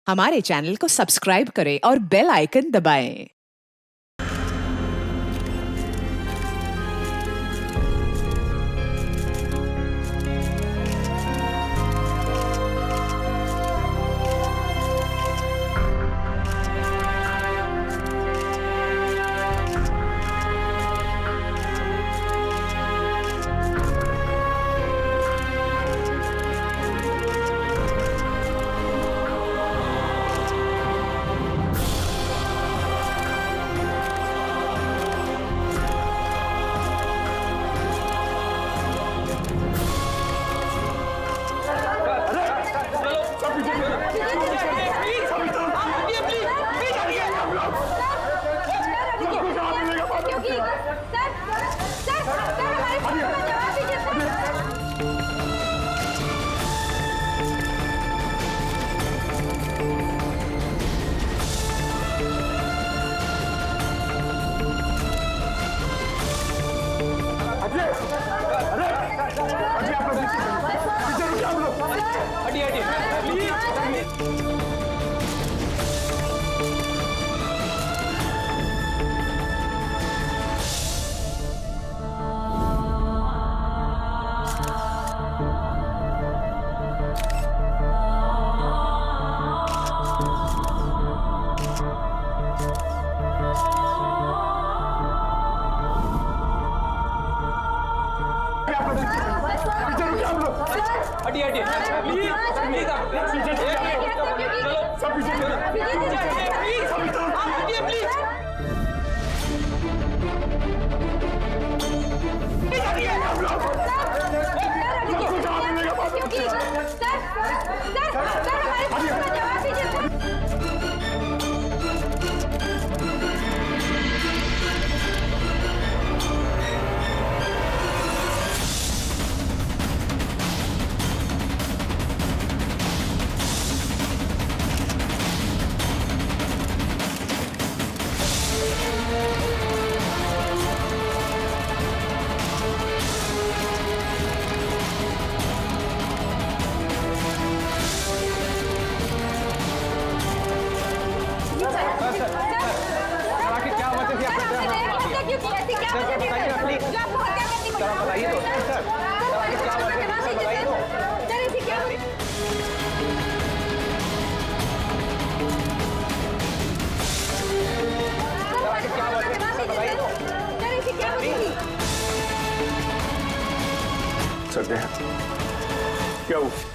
हमारे चैनल को सब्सक्राइब करें और बेल आइकन दबाएं।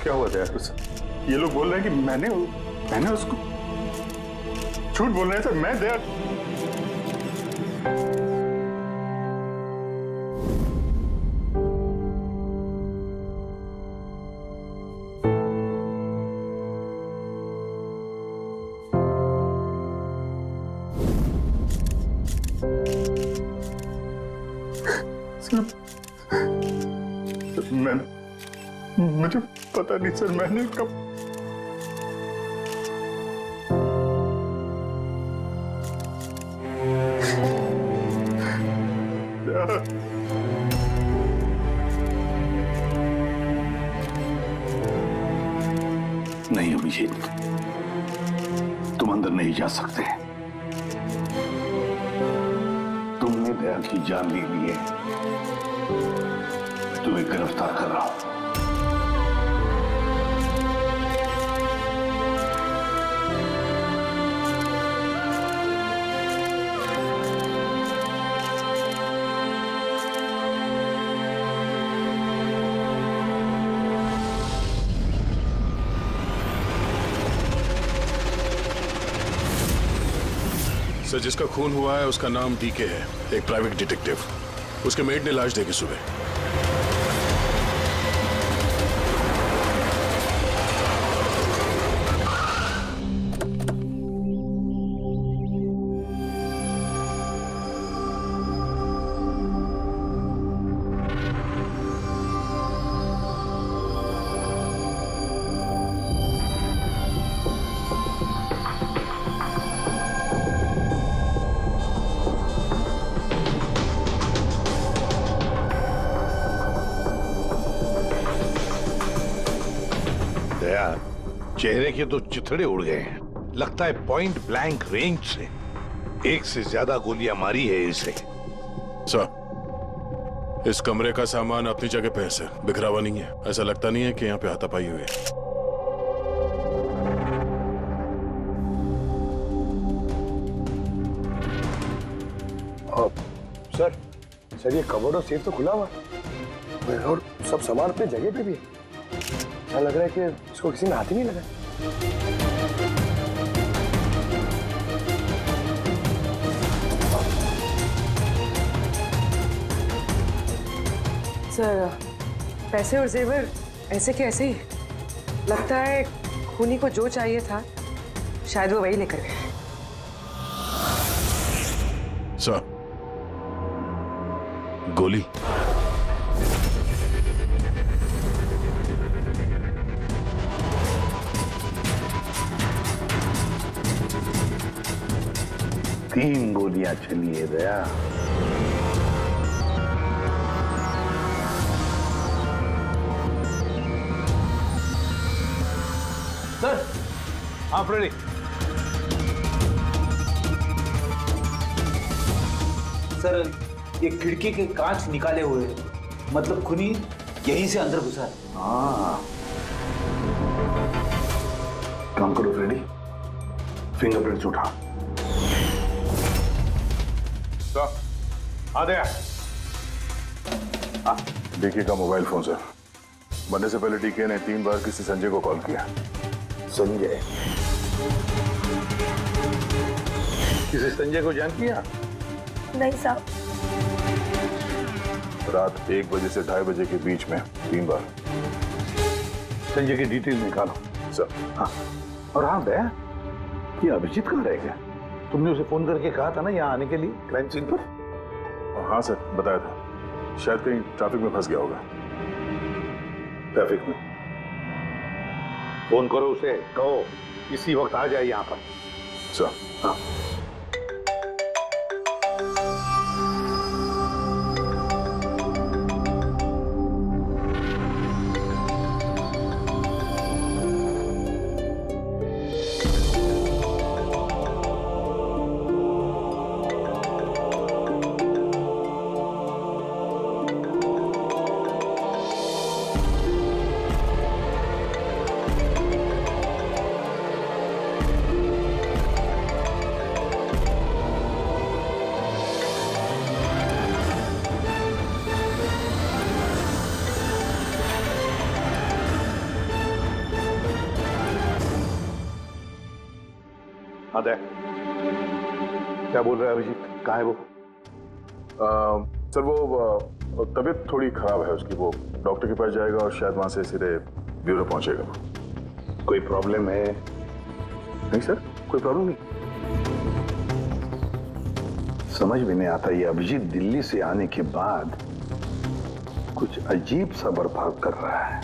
क्या हुआ दया तुझसे? ये लोग बोल रहे हैं कि मैंने उसको झूठ बोल रहे हैं सर। मैं दया मुझे पता नहीं सर। मैंने कब नहीं अभिजीत, तुम अंदर नहीं जा सकते। तुमने दया की जान ले ली है। तुम्हें गिरफ्तार कर रहा हूं। सर, जिसका खून हुआ है उसका नाम डीके है, एक प्राइवेट डिटेक्टिव। उसके मेड ने लाश देखी सुबह। चेहरे के तो चिथड़े उड़ गए हैं। लगता है पॉइंट ब्लैंक रेंज से एक से ज्यादा गोलियां मारी है इसे। सर, इस कमरे का सामान अपनी जगह पे है सर, बिखरा हुआ नहीं है। ऐसा लगता नहीं है कि यहाँ पे हाथापाई हुई है। सर ये कबर्ड और सेफ तो खुला हुआ है और सब सामान अपनी जगह पे भी है। ऐसा लग रहा है कि इसको किसी ने हाथ ही नहीं लगाया। सर, पैसे और जेवर ऐसे के ऐसे ही। लगता है खूनी को जो चाहिए था शायद वो वही लेकर गए। सर, गोली। तीन गोलियां चली है दया। सर आप रेडी? सर, ये खिड़की के कांच निकाले हुए हैं, मतलब खूनी यहीं से अंदर घुसा है। हाँ, काम करो फ्रेडी, फिंगरप्रिंट्स उठा। आ गया। डीके का मोबाइल फोन सर। बनने से पहले डीके ने 3 बार किसी संजय को कॉल किया। संजय? किसी संजय को जान किया? नहीं साहब। रात 1 बजे से 2:30 बजे के बीच में 3 बार। संजय की डिटेल निकालो सर। हाँ, और हाँ दया, ये अभिजीत कहाँ रह गया? तुमने उसे फोन करके कहा था ना यहाँ आने के लिए क्राइम सीन पर? हाँ सर, बताया था। शायद कहीं ट्रैफिक में फंस गया होगा। ट्रैफिक में? फोन करो उसे, कहो इसी वक्त आ जाए यहाँ पर। सर। हाँ। हाँ दया, क्या बोल रहा है अभिजीत? कहाँ है वो? सर वो तबीयत थोड़ी खराब है उसकी। वो डॉक्टर के पास जाएगा और शायद वहां से सीधे ब्यूरो पहुंचेगा। कोई प्रॉब्लम है? नहीं सर, कोई प्रॉब्लम नहीं। समझ में नहीं आता, ये अभिजीत दिल्ली से आने के बाद कुछ अजीब सा बर्ताव कर रहा है।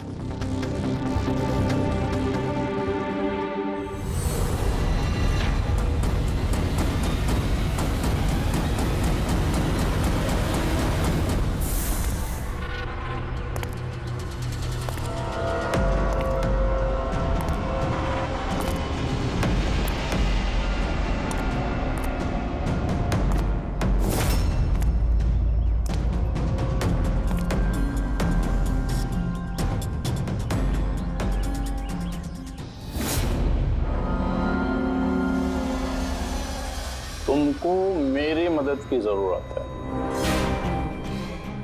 तुमको मेरी मदद की जरूरत है।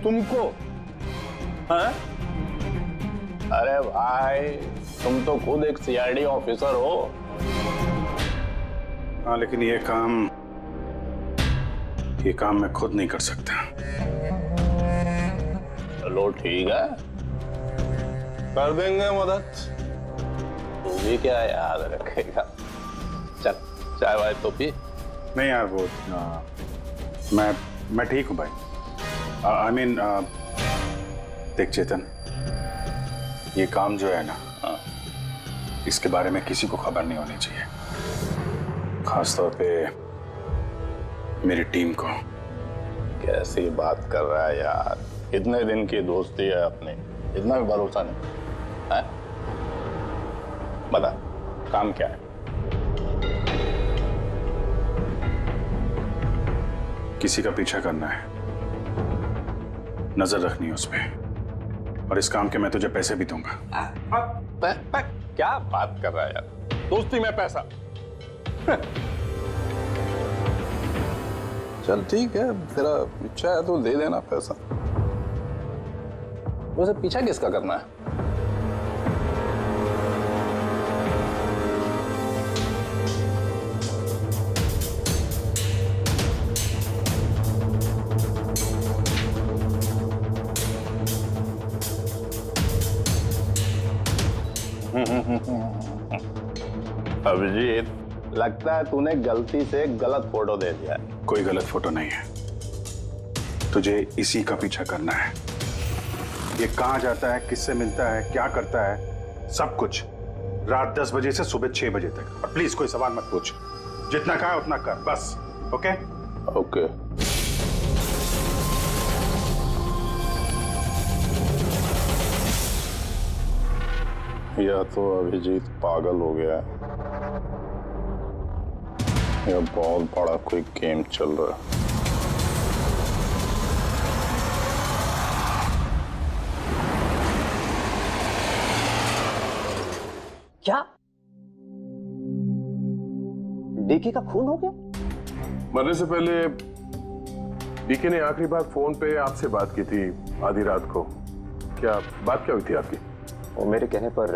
तुमको? हाँ? अरे भाई, तुम तो खुद एक सीआईडी ऑफिसर हो। हाँ, लेकिन ये काम मैं खुद नहीं कर सकता। चलो ठीक है, कर देंगे मदद। तू भी क्या याद रखेगा? चल, चाय वाय तो पी। नहीं यार, वो मैं ठीक हूँ भाई। आई मीन देख चेतन, ये काम जो है ना, इसके बारे में किसी को खबर नहीं होनी चाहिए, खासतौर पे मेरी टीम को। कैसी बात कर रहा है यार? कितने दिन की दोस्ती है अपनी, इतना भी भरोसा नहीं है? बता, काम क्या है? किसी का पीछा करना है, नजर रखनी है उस पे, और इस काम के मैं तुझे पैसे भी दूंगा। क्या बात कर रहा है यार, दोस्ती में पैसा? चल ठीक है, तेरा इच्छा है तो दे देना पैसा। वैसे पीछा किसका करना है? अभिजीत, लगता है तूने गलती से गलत फोटो दे दिया है। कोई गलत फोटो नहीं है, तुझे इसी का पीछा करना है। ये कहां जाता है, किससे मिलता है, क्या करता है, सब कुछ रात 10 बजे से सुबह 6 बजे तक। और प्लीज कोई सवाल मत पूछ, जितना कहा उतना कर बस। Okay okay. या तो अभिजीत पागल हो गया है या बहुत बड़ा कोई गेम चल रहा है। क्या डीके का खून हो गया? मरने से पहले डीके ने आखिरी बार फोन पे आपसे बात की थी आधी रात को। क्या बात क्या हुई थी आपकी? वो मेरे कहने पर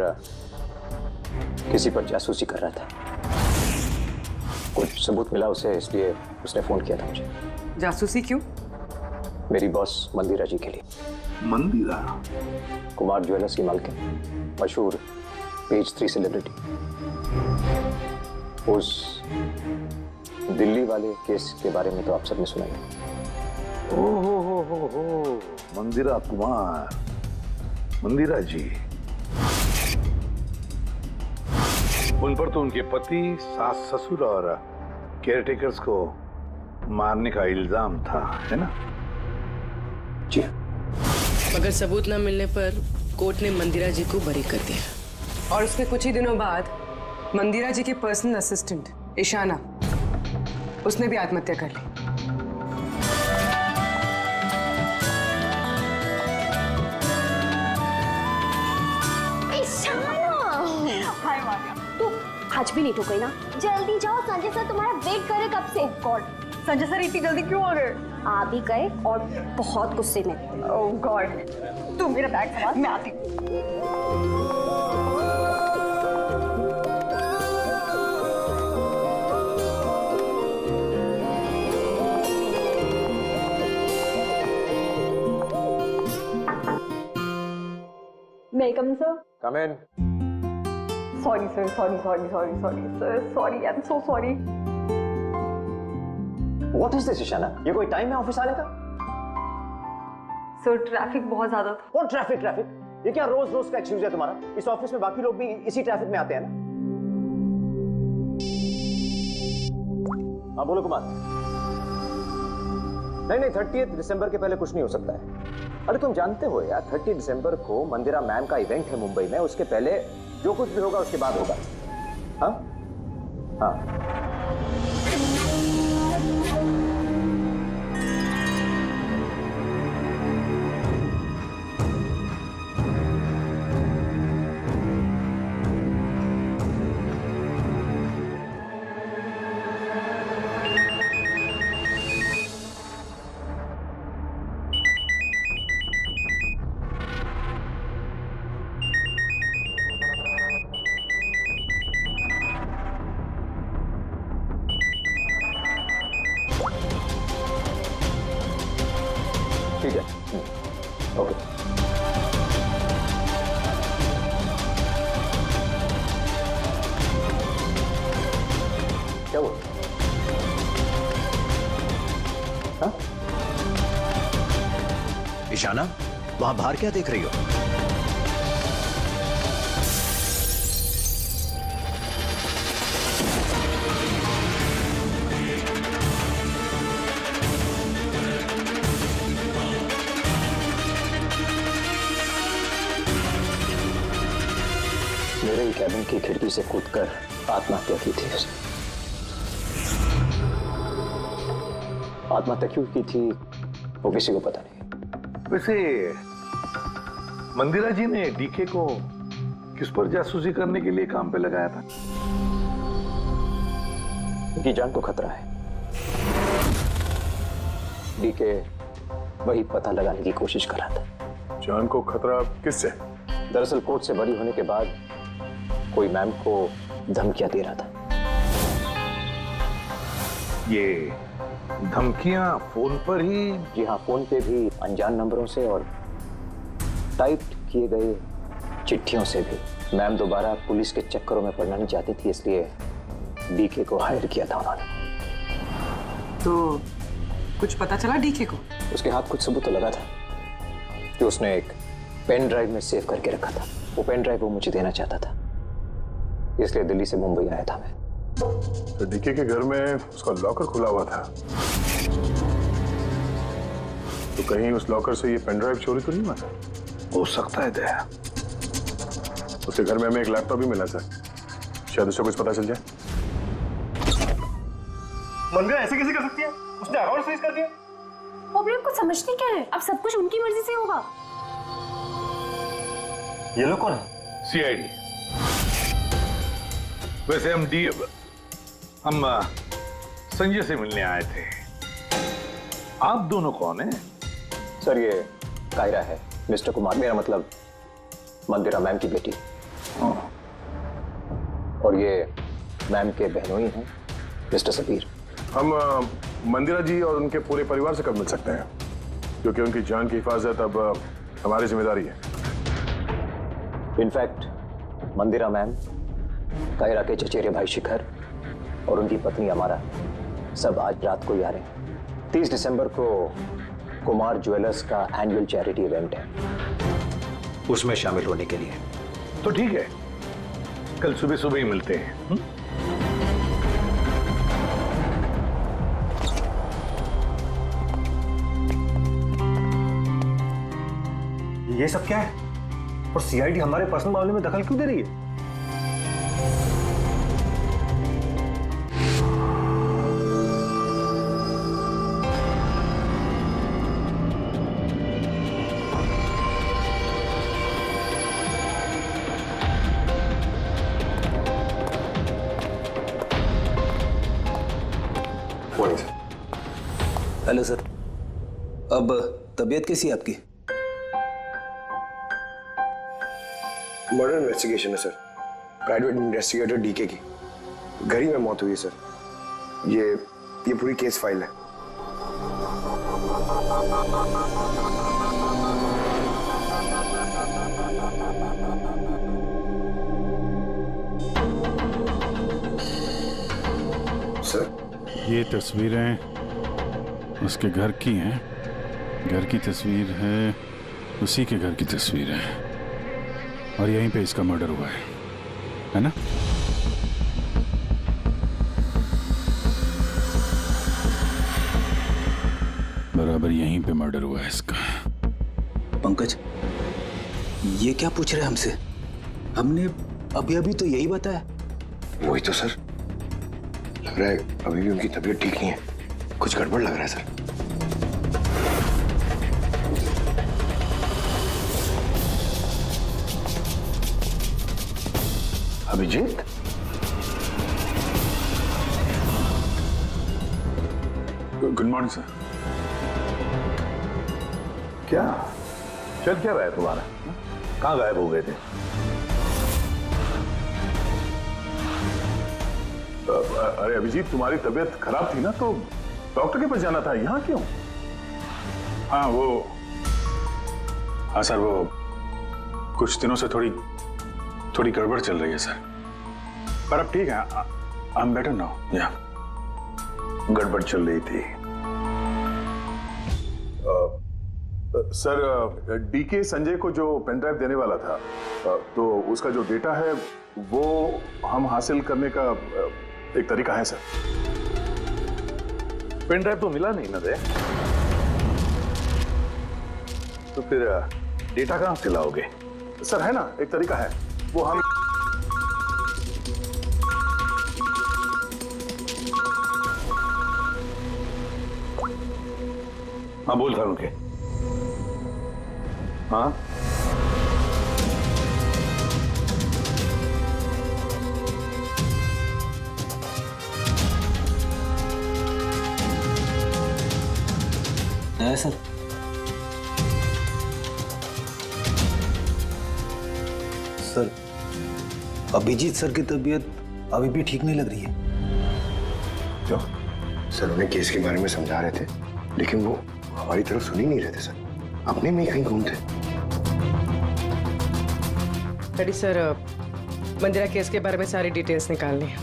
किसी पर जासूसी कर रहा था। कुछ सबूत मिला उसे, इसलिए उसने फोन किया था मुझे। जासूसी क्यों? मेरी बॉस मंदिरा जी के लिए। मंदिरा? कुमार ज्वेलर्स की मालकिन, मशहूर पेज 3 सेलिब्रिटी। उस दिल्ली वाले केस के बारे में तो आप सबने सुना ही। ओ मंदिरा कुमार, मंदिरा जी। उन पर तो उनके पति, सास ससुर और केयरटेकर्स को मारने का इल्जाम था, है ना? जी। मगर सबूत न मिलने पर कोर्ट ने मंदिरा जी को बरी कर दिया। और उसके कुछ ही दिनों बाद मंदिरा जी की पर्सनल असिस्टेंट ईशाना, उसने भी आत्महत्या कर ली। आज भी लेट हो गई ना? जल्दी जाओ, संजय सर तुम्हारा वेट कर रहे कब से। गॉड, संजय सर इतनी जल्दी क्यों आ गए? आ भी गए और बहुत गुस्से में। ओह गॉड, तुम मेरा बैग संभाल, मैं आती हूँ। May I come, sir? Come in. Sorry, sir. Sorry, sir. Sorry, I'm so sorry. What is this, Ishana? ये कोई टाइम है ऑफिस आने का? सर ट्रैफिक बहुत ज्यादा था। कौन ट्रैफिक? ये क्या रोज रोज का एक्सक्यूज है तुम्हारा? इस ऑफिस में बाकी लोग भी इसी ट्रैफिक में आते हैं ना? हाँ बोलो कुमार। नहीं 30 दिसंबर के पहले कुछ नहीं हो सकता है। अरे तुम जानते हो यार, 30 दिसंबर को मंदिरा मैम का इवेंट है मुंबई में। उसके पहले जो कुछ भी होगा उसके बाद होगा। हाँ हाँ। ठीक है, ओके। क्या हुआ? हाँ? ईशाना, वहां बाहर क्या देख रही हो? मेरे ही कैबिन की खिड़की से कूदकर आत्महत्या की थी उसने। आत्महत्या क्यों की थी वो किसी को पता नहीं। वैसे मंदिरा जी ने डीके को किस पर जासूसी करने के लिए काम पे लगाया था? उनकी जान को खतरा है। डीके वही पता लगाने की कोशिश कर रहा था। जान को खतरा किससे? दरअसल कोर्ट से बरी होने के बाद कोई मैम को धमकियां दे रहा था। ये धमकियां फोन पर ही? जी हाँ, फोन पे भी, अनजान नंबरों से और टाइप किए गए चिट्ठियों से भी। मैम दोबारा पुलिस के चक्करों में पड़ना नहीं चाहती थी, इसलिए डीके को हायर किया था उन्होंने। तो कुछ पता चला डीके को? उसके हाथ कुछ सबूत तो लगा था कि उसने एक पेन ड्राइव में सेव करके रखा था। वो पेन ड्राइव वो मुझे देना चाहता था, इसलिए दिल्ली से मुंबई आया था मैं। तो डीके के घर में उसका लॉकर खुला हुआ था, तो कहीं उस लॉकर से ये पेन ड्राइव चोरी तो नहीं हुआ था? हो सकता है दया। उसके घर में हमें एक लैपटॉप भी मिला सर, शायद उससे कुछ पता चल जाए। मंदिरा ऐसे कैसे कर सकती है? उसने अकाउंट फ्रीज कर दिया। वो भी हमको समझते क्या है? अब सब कुछ उनकी मर्जी से होगा। ये लोग कौन है? सीआईडी। वैसे हम संजय से मिलने आए थे। आप दोनों कौन हैं? सर ये कायरा है, मिस्टर कुमार, मेरा मतलब मंदिरा मैम की बेटी। और ये मैम के बहनोई हैं, मिस्टर सबीर। हम मंदिरा जी और उनके पूरे परिवार से कब मिल सकते हैं? क्योंकि उनकी जान की हिफाजत अब हमारी जिम्मेदारी है। इनफैक्ट मंदिरा मैम, कायरा के चचेरे भाई शिखर और उनकी पत्नी अमारा सब आज रात को ही आ रहे हैं। 30 दिसंबर को कुमार ज्वेलर्स का एनुअल चैरिटी इवेंट है, उसमें शामिल होने के लिए। तो ठीक है, कल सुबह सुबह ही मिलते हैं। ये सब क्या है? और सीआईडी हमारे पर्सनल मामले में दखल क्यों दे रही है? हेलो सर, अब तबीयत कैसी है आपकी? मर्डर इन्वेस्टिगेशन है सर, प्राइवेट इन्वेस्टिगेटर डीके की। घर ही में मौत हुई है सर। ये पूरी केस फाइल है। सर ये तस्वीरें उसके घर की हैं। घर की तस्वीर है, उसी के घर की तस्वीर है, और यहीं पे इसका मर्डर हुआ है ना? बराबर यहीं पे मर्डर हुआ है इसका। पंकज, ये क्या पूछ रहे हैं हमसे? हमने अभी तो यही बताया। वही तो सर, लग रहा है अभी भी उनकी तबीयत ठीक नहीं है, कुछ गड़बड़ लग रहा है sir. Abhijeet, good morning sir. क्या चल क्या रहा है तुम्हारा? कहाँ गायब हो गए थे? अरे अभिजीत, तुम्हारी तबीयत खराब थी ना, तो डॉक्टर के पास जाना था, यहाँ क्यों? हाँ सर, वो कुछ दिनों से थोड़ी गड़बड़ चल रही है सर, पर अब ठीक है। I am better now. या गड़बड़ चल रही थी। सर, डीके संजय को जो पेन ड्राइव देने वाला था, तो उसका जो डेटा है वो हम हासिल करने का एक तरीका है सर। पेन ड्राइव तो मिला नहीं ना दे, तो फिर डेटा कहां से लाओगे? सर है ना, एक तरीका है, वो हम हाँ बोल था उनके। हाँ है सर। सर अभिजीत सर की तबीयत अभी भी ठीक नहीं लग रही है। क्यों? सर उन्हें केस के बारे में समझा रहे थे, लेकिन वो हमारी तरफ सुन ही नहीं रहे थे सर, अपने में ही कहीं घूमते। डैडी सर, मंदिरा केस के बारे में सारी डिटेल्स निकालनी है,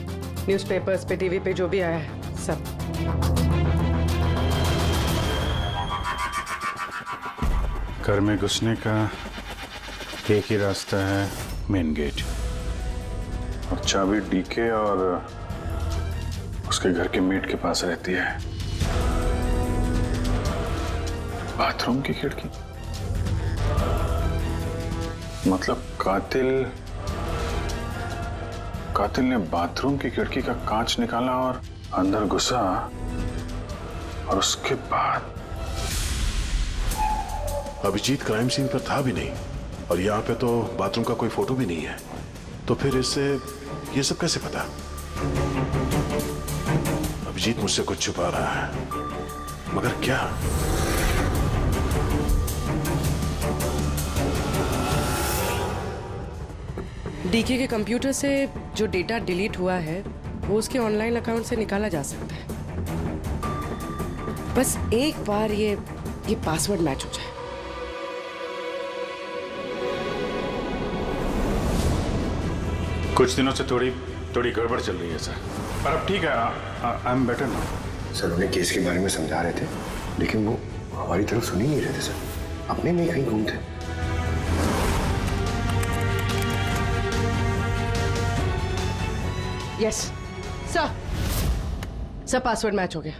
न्यूज़पेपर्स पे, टीवी पे जो भी आया है सब। घर में घुसने का एक ही रास्ता है, मेन गेट, और चाबी डीके और उसके घर के मेट के पास रहती है। बाथरूम की खिड़की, मतलब कातिल ने बाथरूम की खिड़की का कांच निकाला और अंदर घुसा, और उसके बाद अभिजीत क्राइम सीन पर था भी नहीं, और यहाँ पे तो बाथरूम का कोई फोटो भी नहीं है, तो फिर इससे ये सब कैसे पता? अभिजीत मुझसे कुछ छुपा रहा है, मगर क्या? डीके के कंप्यूटर से जो डेटा डिलीट हुआ है वो उसके ऑनलाइन अकाउंट से निकाला जा सकता है। बस एक बार ये पासवर्ड मैच हो जाए। कुछ दिनों से थोड़ी गड़बड़ चल रही है सर, पर अब ठीक है, I am better now. Sir उन्हें केस के बारे में समझा रहे थे, लेकिन वो हमारी तरफ सुन ही नहीं रहे थे सर, अपने में ही कहीं घूमते। यस सर, पासवर्ड मैच हो गया।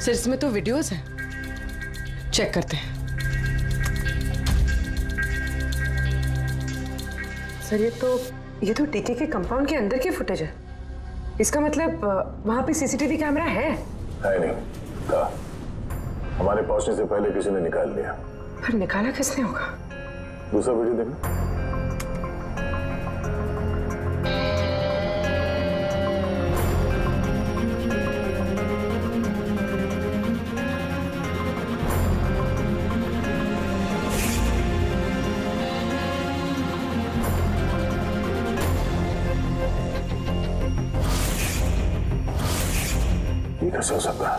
सर इसमें तो वीडियोस हैं, चेक करते हैं। सर ये तो डीके के कंपाउंड के अंदर की फुटेज है। इसका मतलब वहां पे सीसीटीवी कैमरा है? नहीं था, हमारे पहुंचने से पहले किसी ने निकाल लिया। पर निकाला किसने होगा? दूसरा वीडियो देखना। ये कैसे हो सकता है?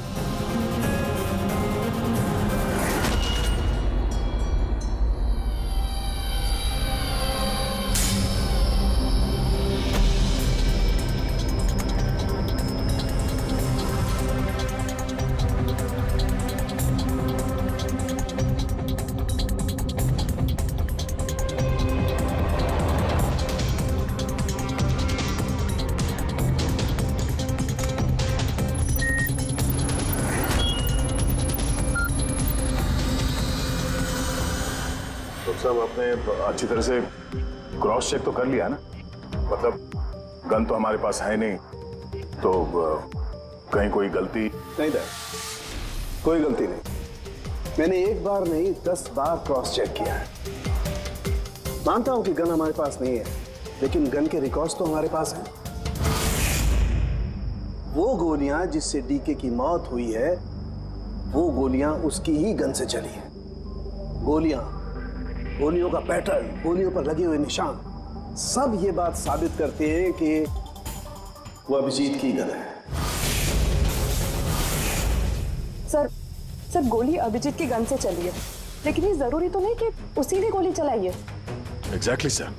सब आपने अच्छी तरह से क्रॉस चेक तो कर लिया ना? मतलब गन तो हमारे पास है नहीं, तो कहीं कोई गलती नहीं था? कोई गलती नहीं। मैंने एक बार नहीं 10 बार क्रॉस चेक किया है। मानता हूं कि गन हमारे पास नहीं है, लेकिन गन के रिकॉर्ड्स तो हमारे पास हैं। वो गोलियां जिससे डीके की मौत हुई है, वो गोलियां उसकी ही गन से चली है। गोलियों का पैटर्न, गोलियों पर लगे हुए निशान, सब ये बात साबित करते हैं कि वो अभिजीत की गन है। सर गोली अभिजीत की गन से चली है, लेकिन ये जरूरी तो नहीं कि उसी ने गोली चलाई है। एग्जैक्टली सर,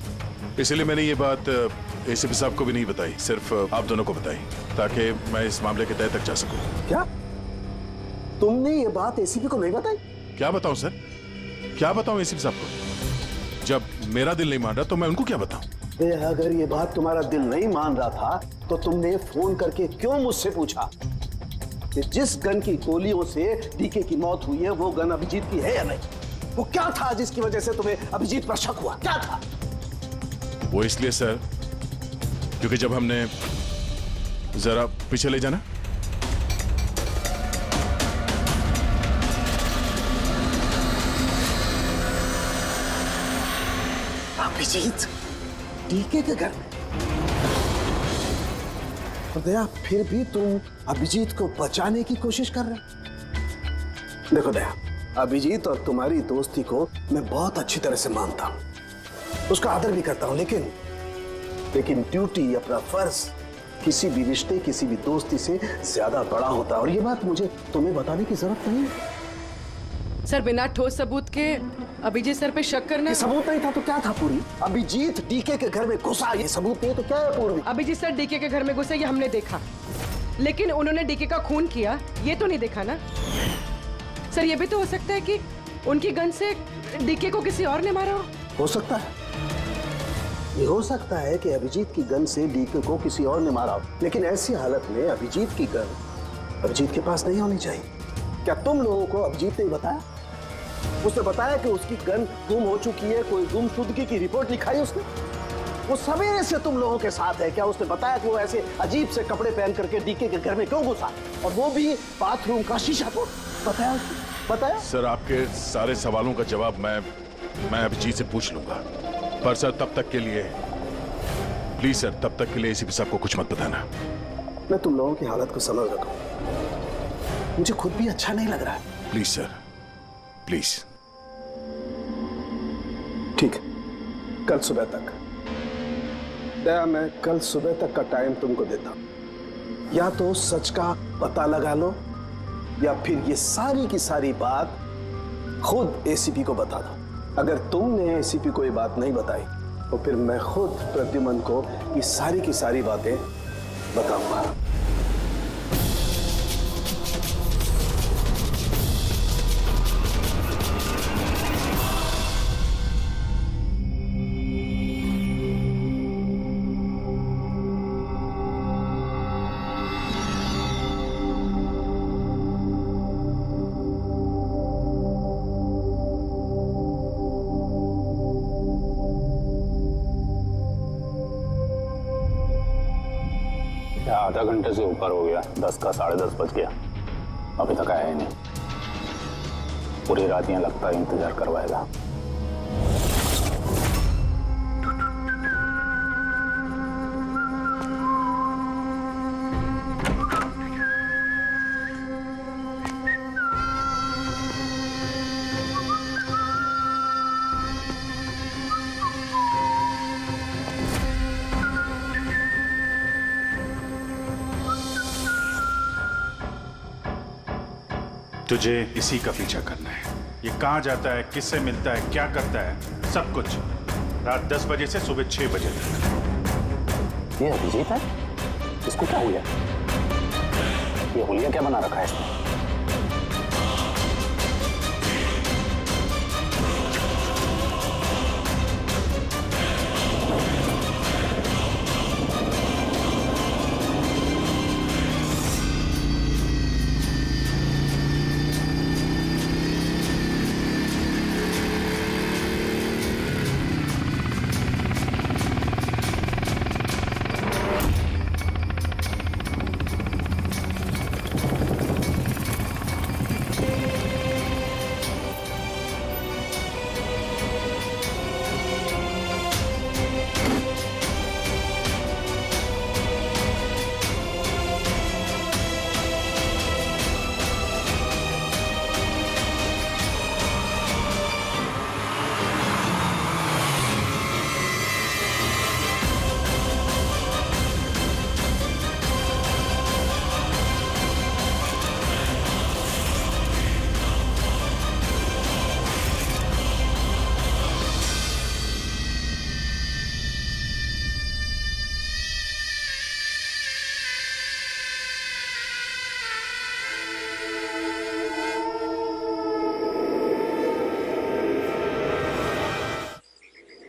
इसलिए मैंने ये बात एसीपी साहब को भी नहीं बताई, सिर्फ आप दोनों को बताई, ताकि मैं इस मामले के तह तक जा सकूं। क्या तुमने ये बात एसीपी को नहीं बताई? क्या बताऊं सर, क्या बताऊं एसीपी साहब को? जब मेरा दिल नहीं मान रहा तो मैं उनको क्या बताऊं? अगर ये बात तुम्हारा दिल नहीं मान रहा था तो तुमने फोन करके क्यों मुझसे पूछा कि जिस गन की गोलियों से डीके की मौत हुई है वो गन अभिजीत की है या नहीं? वो क्या था जिसकी वजह से तुम्हें अभिजीत पर शक हुआ? क्या था वो? इसलिए सर क्योंकि जब हमने जरा पीछे ले जाना। अभिजीत डीके के घर में। दया, फिर भी तुम अभिजीत को बचाने की कोशिश कर रहे हो। देखो दया, अभिजीत और तुम्हारी दोस्ती को मैं बहुत अच्छी तरह से मानता हूं, उसका आदर भी करता हूं, लेकिन ड्यूटी, अपना फर्ज किसी भी रिश्ते, किसी भी दोस्ती से ज्यादा बड़ा होता है, और ये बात मुझे तुम्हें बताने की जरूरत नहीं है। सर, बिना ठोस सबूत के अभिजीत सर पे शक करना। सबूत नहीं था तो क्या था पूरी? अभिजीत डीके के घर में घुसा, ये सबूत नहीं तो क्या है पूर्वी? अभिजीत सर डीके के घर में घुसे ये हमने देखा, लेकिन उन्होंने डीके का खून किया ये तो नहीं देखा ना। सर, ये भी तो हो सकता है कि उनकी गन से डीके को किसी और ने मारा हो सकता है, ये हो सकता है कि अभिजीत की गन से डीके को किसी और ने मारा हो, लेकिन ऐसी हालत में अभिजीत की गन अभिजीत के पास नहीं होनी चाहिए। क्या तुम लोगों को अभिजीत ने बताया? उसने बताया कि उसकी गन गुम हो चुकी है, कोई गुमशुदगी की रिपोर्ट लिखाई उसने? वो सवेरे से तुम लोगों के साथ है, क्या उसने बताया कि वो ऐसे अजीब से कपड़े पहन करके डीके के घर में क्यों घुसा, और वो भी बाथरूम का शीशा तोड़? बताया उसने? बताया? सर, आपके सारे सवालों का जवाब मैं अभिजीत से पूछ लूंगा, पर सर तब तक के लिए प्लीज सर, तब तक के लिए एसीपी साहब को कुछ मत बताना। मैं तुम लोगों की हालत को समझ रहा हूं, मुझे खुद भी अच्छा नहीं लग रहा है। Please sir, please. ठीक है, कल सुबह तक। दया, मैं कल सुबह तक का टाइम तुमको देता हूं। या तो सच का पता लगा लो, या फिर ये सारी की सारी बात खुद एसीपी को बता दो। अगर तुमने एसीपी को ये बात नहीं बताई तो फिर मैं खुद प्रद्युमन को ये सारी की सारी बातें बताऊंगा। आधा घंटे से ऊपर हो गया, 10 का 10:30 बज गया, अभी तक आया ही नहीं। पूरी रात यहाँ लगता है इंतजार करवाएगा। तुझे इसी का पीछा करना है। ये कहाँ जाता है, किससे मिलता है, क्या करता है, सब कुछ रात 10 बजे से सुबह 6 बजे तक। ये अभिजीत है? इसको क्या हुआ? ये हुलिया क्या बना रखा है इसने?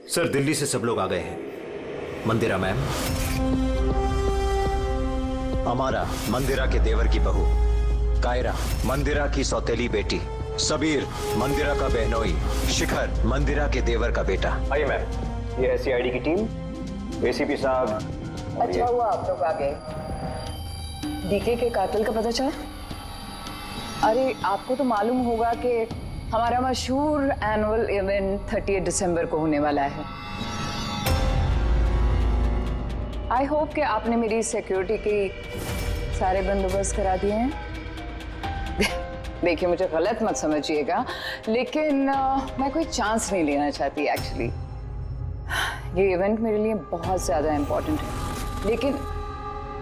सर, दिल्ली से सब लोग आ गए हैं। मंदिरा मैम, अमारा मंदिरा के देवर की बहू, कायरा मंदिरा की सौतेली बेटी, सबीर मंदिरा का बहनोई, शिखर मंदिरा के देवर का बेटा। आइए मैम, ये है सीआईडी की टीम, एसीपी साहब। अच्छा हुआ आप लोग आ गए। डीके के कातिल का पता चला? अरे आपको तो मालूम होगा कि हमारा मशहूर एनुअल इवेंट 30 दिसंबर को होने वाला है। आई होप कि आपने मेरी सिक्योरिटी की सारे बंदोबस्त करा दिए हैं। देखिए मुझे गलत मत समझिएगा, लेकिन मैं कोई चांस नहीं लेना चाहती एक्चुअली। ये इवेंट मेरे लिए बहुत ज्यादा इम्पोर्टेंट है, लेकिन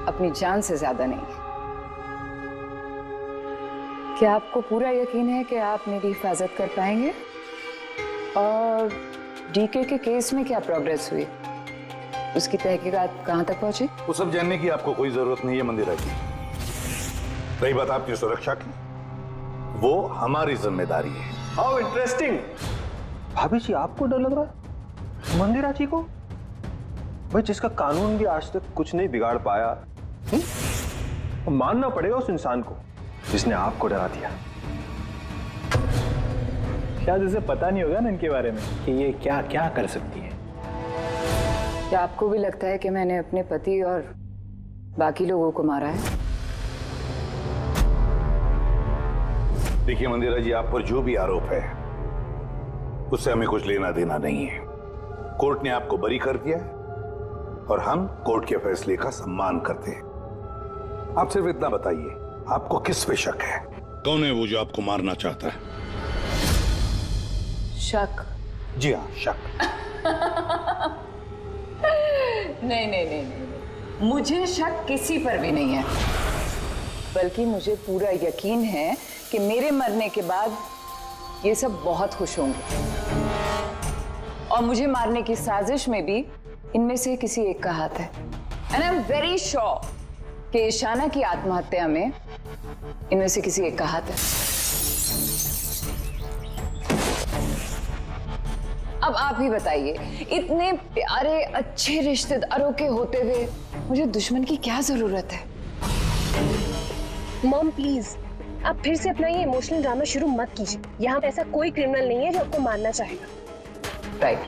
अपनी जान से ज्यादा नहीं। क्या आपको पूरा यकीन है कि आप मेरी हिफाजत कर पाएंगे? और डीके के केस में क्या प्रोग्रेस हुई? उसकी तहकीकात कहां तक पहुंची? वो सब जानने की आपको कोई जरूरत नहीं है मंदिरा जी। रही बात आपकी सुरक्षा की, वो हमारी जिम्मेदारी है। How interesting. भाभी जी आपको डर लग रहा है मंदिरा जी को? भाई जिसका कानून भी आज तक कुछ नहीं बिगाड़ पाया, मानना पड़ेगा उस इंसान को जिसने आपको डरा दिया। शायद उसे पता नहीं होगा ना इनके बारे में कि ये क्या क्या कर सकती है। क्या आपको भी लगता है कि मैंने अपने पति और बाकी लोगों को मारा है? देखिए मंदिरा जी, आप पर जो भी आरोप है उससे हमें कुछ लेना देना नहीं है। कोर्ट ने आपको बरी कर दिया है और हम कोर्ट के फैसले का सम्मान करते हैं। आप सिर्फ इतना बताइए, आपको किस पे शक है? कौन है वो जो आपको मारना चाहता है? शक? जी हाँ, शक। नहीं नहीं नहीं नहीं, मुझे शक किसी पर भी नहीं है, बल्कि मुझे पूरा यकीन है कि मेरे मरने के बाद ये सब बहुत खुश होंगे। और मुझे मारने की साजिश में भी इनमें से किसी एक का हाथ है। And I am very sure कि ईशाना की आत्महत्या में इनमें से किसी एक का हाथ है। अब आप ही बताइए, इतने प्यारे अच्छे रिश्तेदारों के होते हुए मुझे दुश्मन की क्या जरूरत है? मॉम प्लीज, आप फिर से अपना ये इमोशनल ड्रामा शुरू मत कीजिए। यहाँ पे ऐसा कोई क्रिमिनल नहीं है जो आपको मारना चाहेगा। राइट।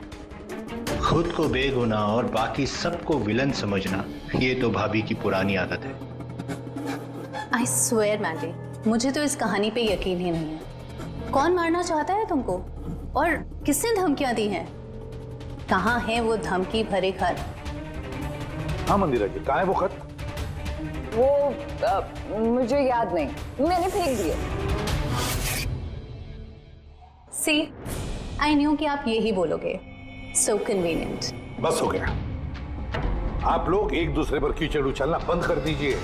खुद को बेगुनाह और बाकी सबको विलन समझना, ये तो भाभी की पुरानी आदत है। आई स्वेयर मैंडी, मुझे तो इस कहानी पे यकीन ही नहीं है। कौन मारना चाहता है तुमको और किसने धमकियां दी हैं? कहाँ है वो धमकी भरे खत? हाँ मंदिरा जी, कहाँ है वो खत? वो मुझे याद नहीं, मैंने फेंक दिए। सी, आई न्यू कि आप यही बोलोगे। सो कन्वीनियंट। बस हो गया। आप लोग एक दूसरे पर कीचड़ उछलना बंद कर दीजिए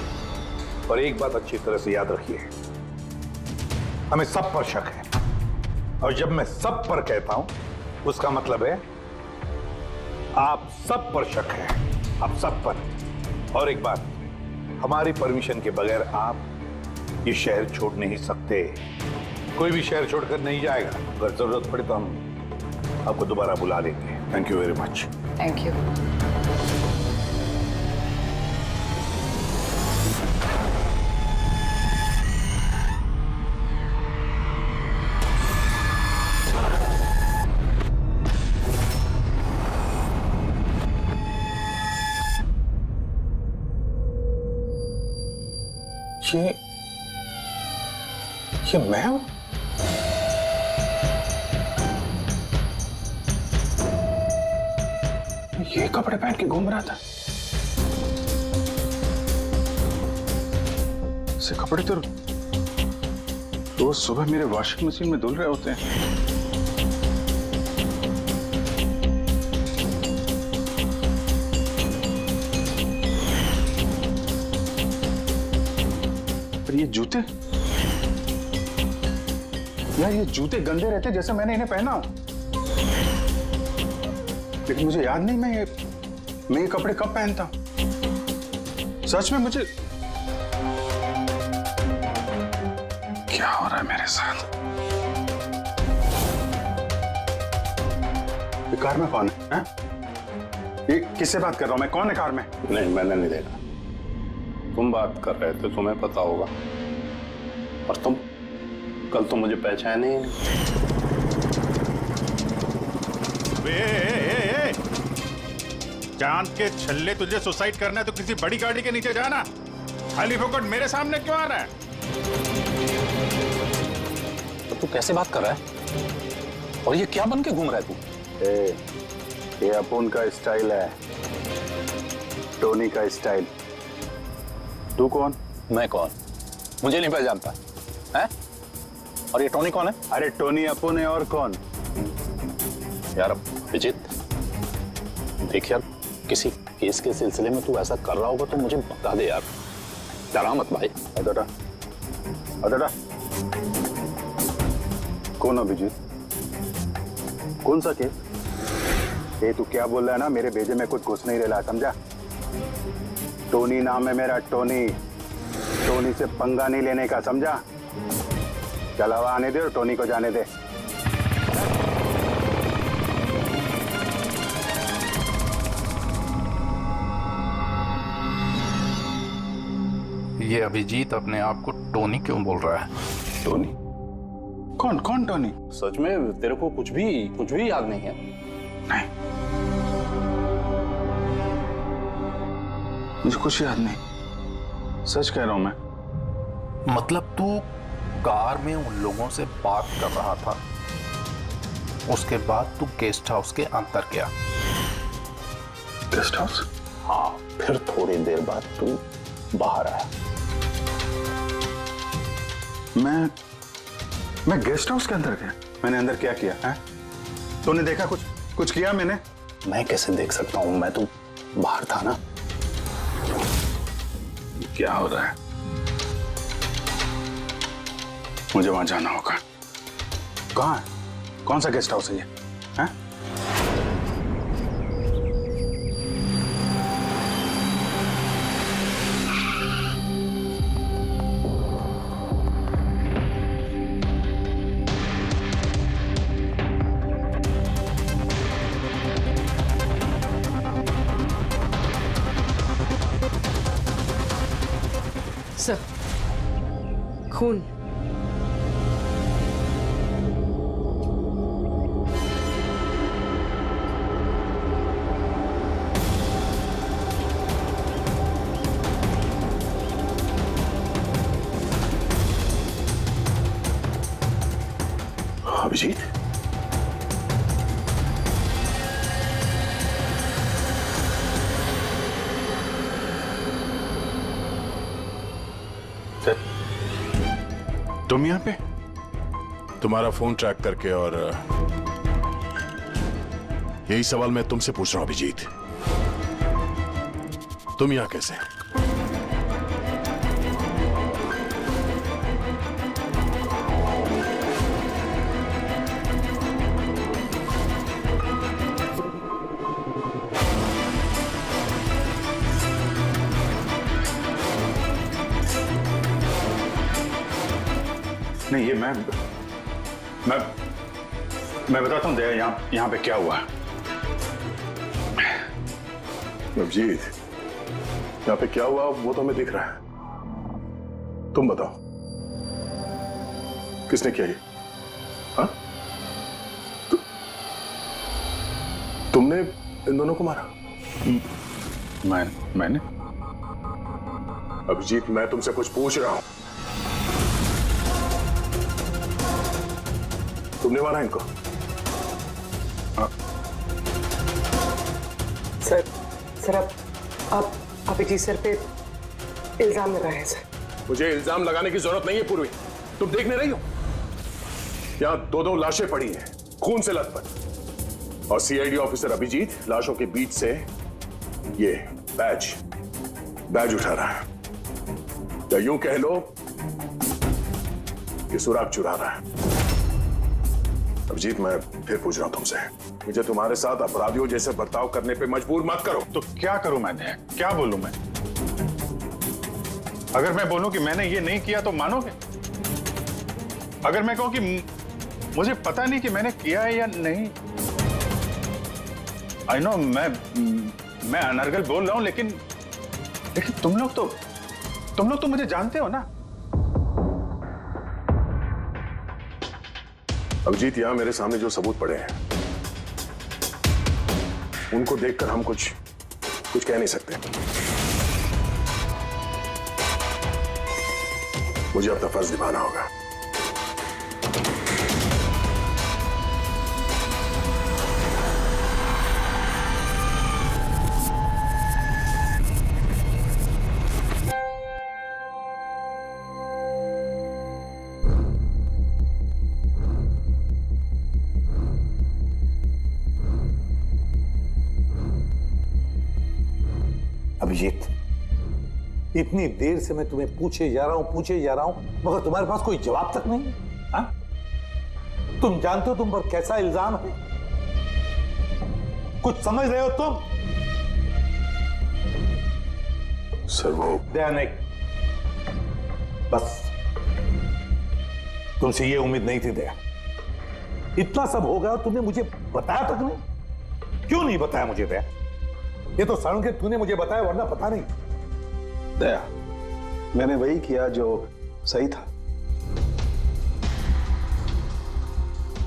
और एक बात अच्छी तरह से याद रखिए, हमें सब पर शक है। और जब मैं सब पर कहता हूं उसका मतलब है आप सब पर शक है, आप सब पर। और एक बात, हमारी परमिशन के बगैर आप ये शहर छोड़ नहीं सकते। कोई भी शहर छोड़कर नहीं जाएगा। अगर जरूरत पड़े तो हम आपको दोबारा बुला लेंगे। Thank you very much. Thank you. ये मैं हूं? ये कपड़े पहन के घूम रहा था। ऐसे कपड़े तो रोज सुबह मेरे वॉशिंग मशीन में धुल रहे होते हैं। पर ये जूते, यार ये जूते गंदे रहते जैसे मैंने इन्हें पहना हो। लेकिन मुझे याद नहीं मैं ये कपड़े कब पहनता हूं। सच में मुझे क्या हो रहा है मेरे साथ? ये कार में कौन है? ये किससे बात कर रहा हूं मैं? कौन है कार में? नहीं, मैंने नहीं देखा। तुम बात कर रहे थे, तुम्हें पता होगा। और तुम कल तो मुझे पहचाने ही नहीं। चांद के छल्ले, तुझे सुसाइड करना है तो किसी बड़ी गाड़ी के नीचे जाना। खाली फोकट मेरे सामने क्यों आ रहा है? तो तू कैसे बात कर रहा है? और ये क्या बन के घूम रहा है तू? ये अपुन का स्टाइल है, टोनी का स्टाइल। तू कौन? मैं कौन? मुझे नहीं पहचानता है? और ये टोनी कौन है? अरे टोनी अपुन है, और कौन? यार अभिजीत, देख यार, किसी केस के सिलसिले में तू ऐसा कर रहा होगा तो मुझे बता दे यार, डरा मत भाई। अदरा अदरा कौन अभिजीत? कौन सा केस? ये तू क्या बोल रहा है ना, मेरे भेजे में कुछ घुस नहीं रहा, समझा? टोनी नाम है मेरा, टोनी। टोनी से पंगा नहीं लेने का, समझा? चल हवा आने दे और टोनी को जाने दे। ये अभिजीत अपने आप को टोनी क्यों बोल रहा है? टोनी? कौन कौन टोनी? सच में तेरे को कुछ भी याद नहीं है? नहीं, मुझे कुछ याद नहीं, सच कह रहा हूं मैं। मतलब तू कार में उन लोगों से बात कर रहा था, उसके बाद तू गेस्ट हाउस के अंदर गया। Guest house? हाँ, फिर थोड़ी देर बाद तू बाहर आया। मैं गेस्ट हाउस के अंदर गया? मैंने अंदर क्या किया है? तूने देखा कुछ किया मैंने? मैं कैसे देख सकता हूं, मैं तो बाहर था ना। क्या हो रहा है? मुझे वहां जाना होगा। कहाँ है? कौन सा गेस्ट हाउस है ये? हैं? सर, खून। अभिजीत, तुम यहाँ पे? तुम्हारा फोन ट्रैक करके, और यही सवाल मैं तुमसे पूछ रहा हूं अभिजीत, तुम यहाँ कैसे? नहीं, ये मैं बताता हूँ दया, यहाँ पे क्या हुआ। अभिजीत, यहाँ पे क्या हुआ वो तो हमें दिख रहा है, तुम बताओ किसने किया ये? हाँ? तुमने इन दोनों को मारा? मैंने? अभिजीत, मैं तुमसे कुछ पूछ रहा हूं, तुमने मारा इनको? सर आप अभिजीत सर पे इल्जाम लगा रहे हैं सर। मुझे इल्जाम लगाने की जरूरत नहीं है पूर्वी, तुम देखने रही हो यहां दो लाशें पड़ी हैं, खून से लथपथ, और सीआईडी ऑफिसर अभिजीत लाशों के बीच से ये बैज उठा रहा है, या यूं कह लो कि सुराग चुरा रहा है। अभिजीत, मैं फिर पूछ रहा हूं तुमसे, मुझे तुम्हारे साथ अपराधियों जैसे बर्ताव करने पे मजबूर मत करो। तो क्या करूं मैं? क्या बोलूं मैं? अगर मैं बोलूं कि मैंने ये नहीं किया तो मानोगे? अगर मैं कहूं कि मुझे पता नहीं कि मैंने किया है या नहीं? आई नो मैं अनर्गल बोल रहा हूं, लेकिन तुम लोग तो मुझे जानते हो ना। अभिजीत, यहां मेरे सामने जो सबूत पड़े हैं उनको देखकर हम कुछ कह नहीं सकते। मुझे अपना फर्ज निभाना होगा। अभिजीत, इतनी देर से मैं तुम्हें पूछे जा रहा हूं, मगर तुम्हारे पास कोई जवाब तक नहीं। हाँ? तुम जानते हो तुम पर कैसा इल्जाम है? कुछ समझ रहे हो तुम? सर वो दया नहीं, बस तुमसे ये उम्मीद नहीं थी दया। इतना सब हो गया और तुमने मुझे बताया तक नहीं। क्यों नहीं बताया मुझे दया? ये तो सड़न के तूने मुझे बताया, वरना पता नहीं। दया, मैंने वही किया जो सही था।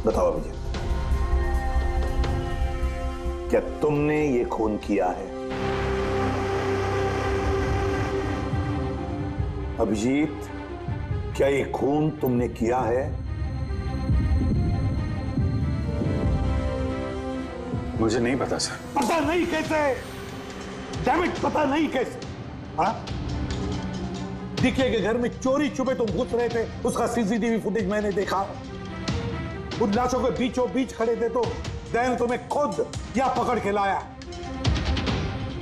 बताओ अभिजीत, क्या तुमने ये खून किया है? अभिजीत, क्या ये खून तुमने किया है? मुझे नहीं पता सर। पता नहीं कैसे? डैम इट, पता नहीं कैसे? हाँ? डीके के घर में चोरी छुपे तुम घुस रहे थे, उसका सीसीटीवी फुटेज मैंने देखा। उन लाशों के बीचों बीच खड़े थे तो दैन तुम्हें खुद या पकड़ के लाया।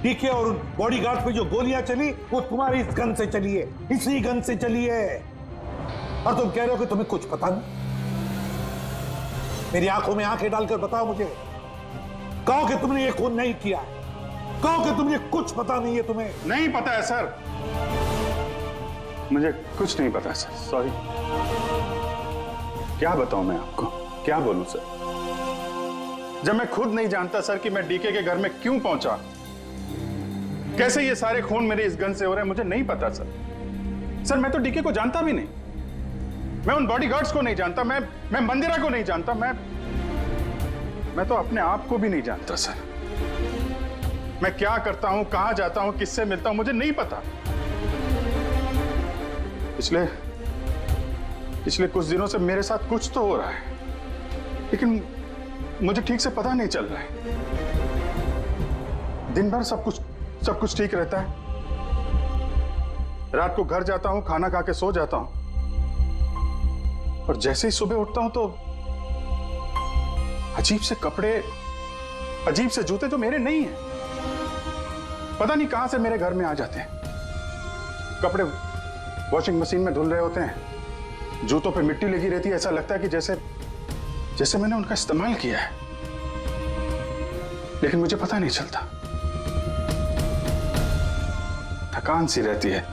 डीके और उन बॉडीगार्ड पे जो गोलियां चली वो तुम्हारी इस गन से चली है, इसी गन से चली है। और तुम कह रहे हो कि तुम्हें कुछ पता नहीं। मेरी आंखों में आंखें डालकर बताओ मुझे, कहो कि तुमने ये खून नहीं किया, कहो कि तुमने कुछ पता नहीं है। तुम्हें नहीं पता है सर, मुझे कुछ नहीं पता सर, सॉरी। क्या बताऊं मैं आपको, क्या बोलूं सर, जब मैं खुद नहीं जानता सर कि मैं डीके के घर में क्यों पहुंचा, कैसे ये सारे खून मेरे इस गन से हो रहे हैं, मुझे नहीं पता सर। सर मैं तो डीके को जानता भी नहीं, मैं उन बॉडीगार्ड्स को नहीं जानता, मैं मंदिरा को नहीं जानता, मैं तो अपने आप को भी नहीं जानता सर। मैं क्या करता हूं, कहां जाता हूं, किससे मिलता हूं, मुझे नहीं पता। पिछले कुछ दिनों से मेरे साथ कुछ तो हो रहा है, लेकिन मुझे ठीक से पता नहीं चल रहा है। दिन भर सब कुछ ठीक रहता है, रात को घर जाता हूं, खाना खा के सो जाता हूं, और जैसे ही सुबह उठता हूं तो अजीब से कपड़े, अजीब से जूते जो मेरे नहीं हैं, पता नहीं कहां से मेरे घर में आ जाते हैं। कपड़े वॉशिंग मशीन में धुल रहे होते हैं, जूतों पे मिट्टी लगी रहती है, ऐसा लगता है कि जैसे मैंने उनका इस्तेमाल किया है, लेकिन मुझे पता नहीं चलता। थकान सी रहती है,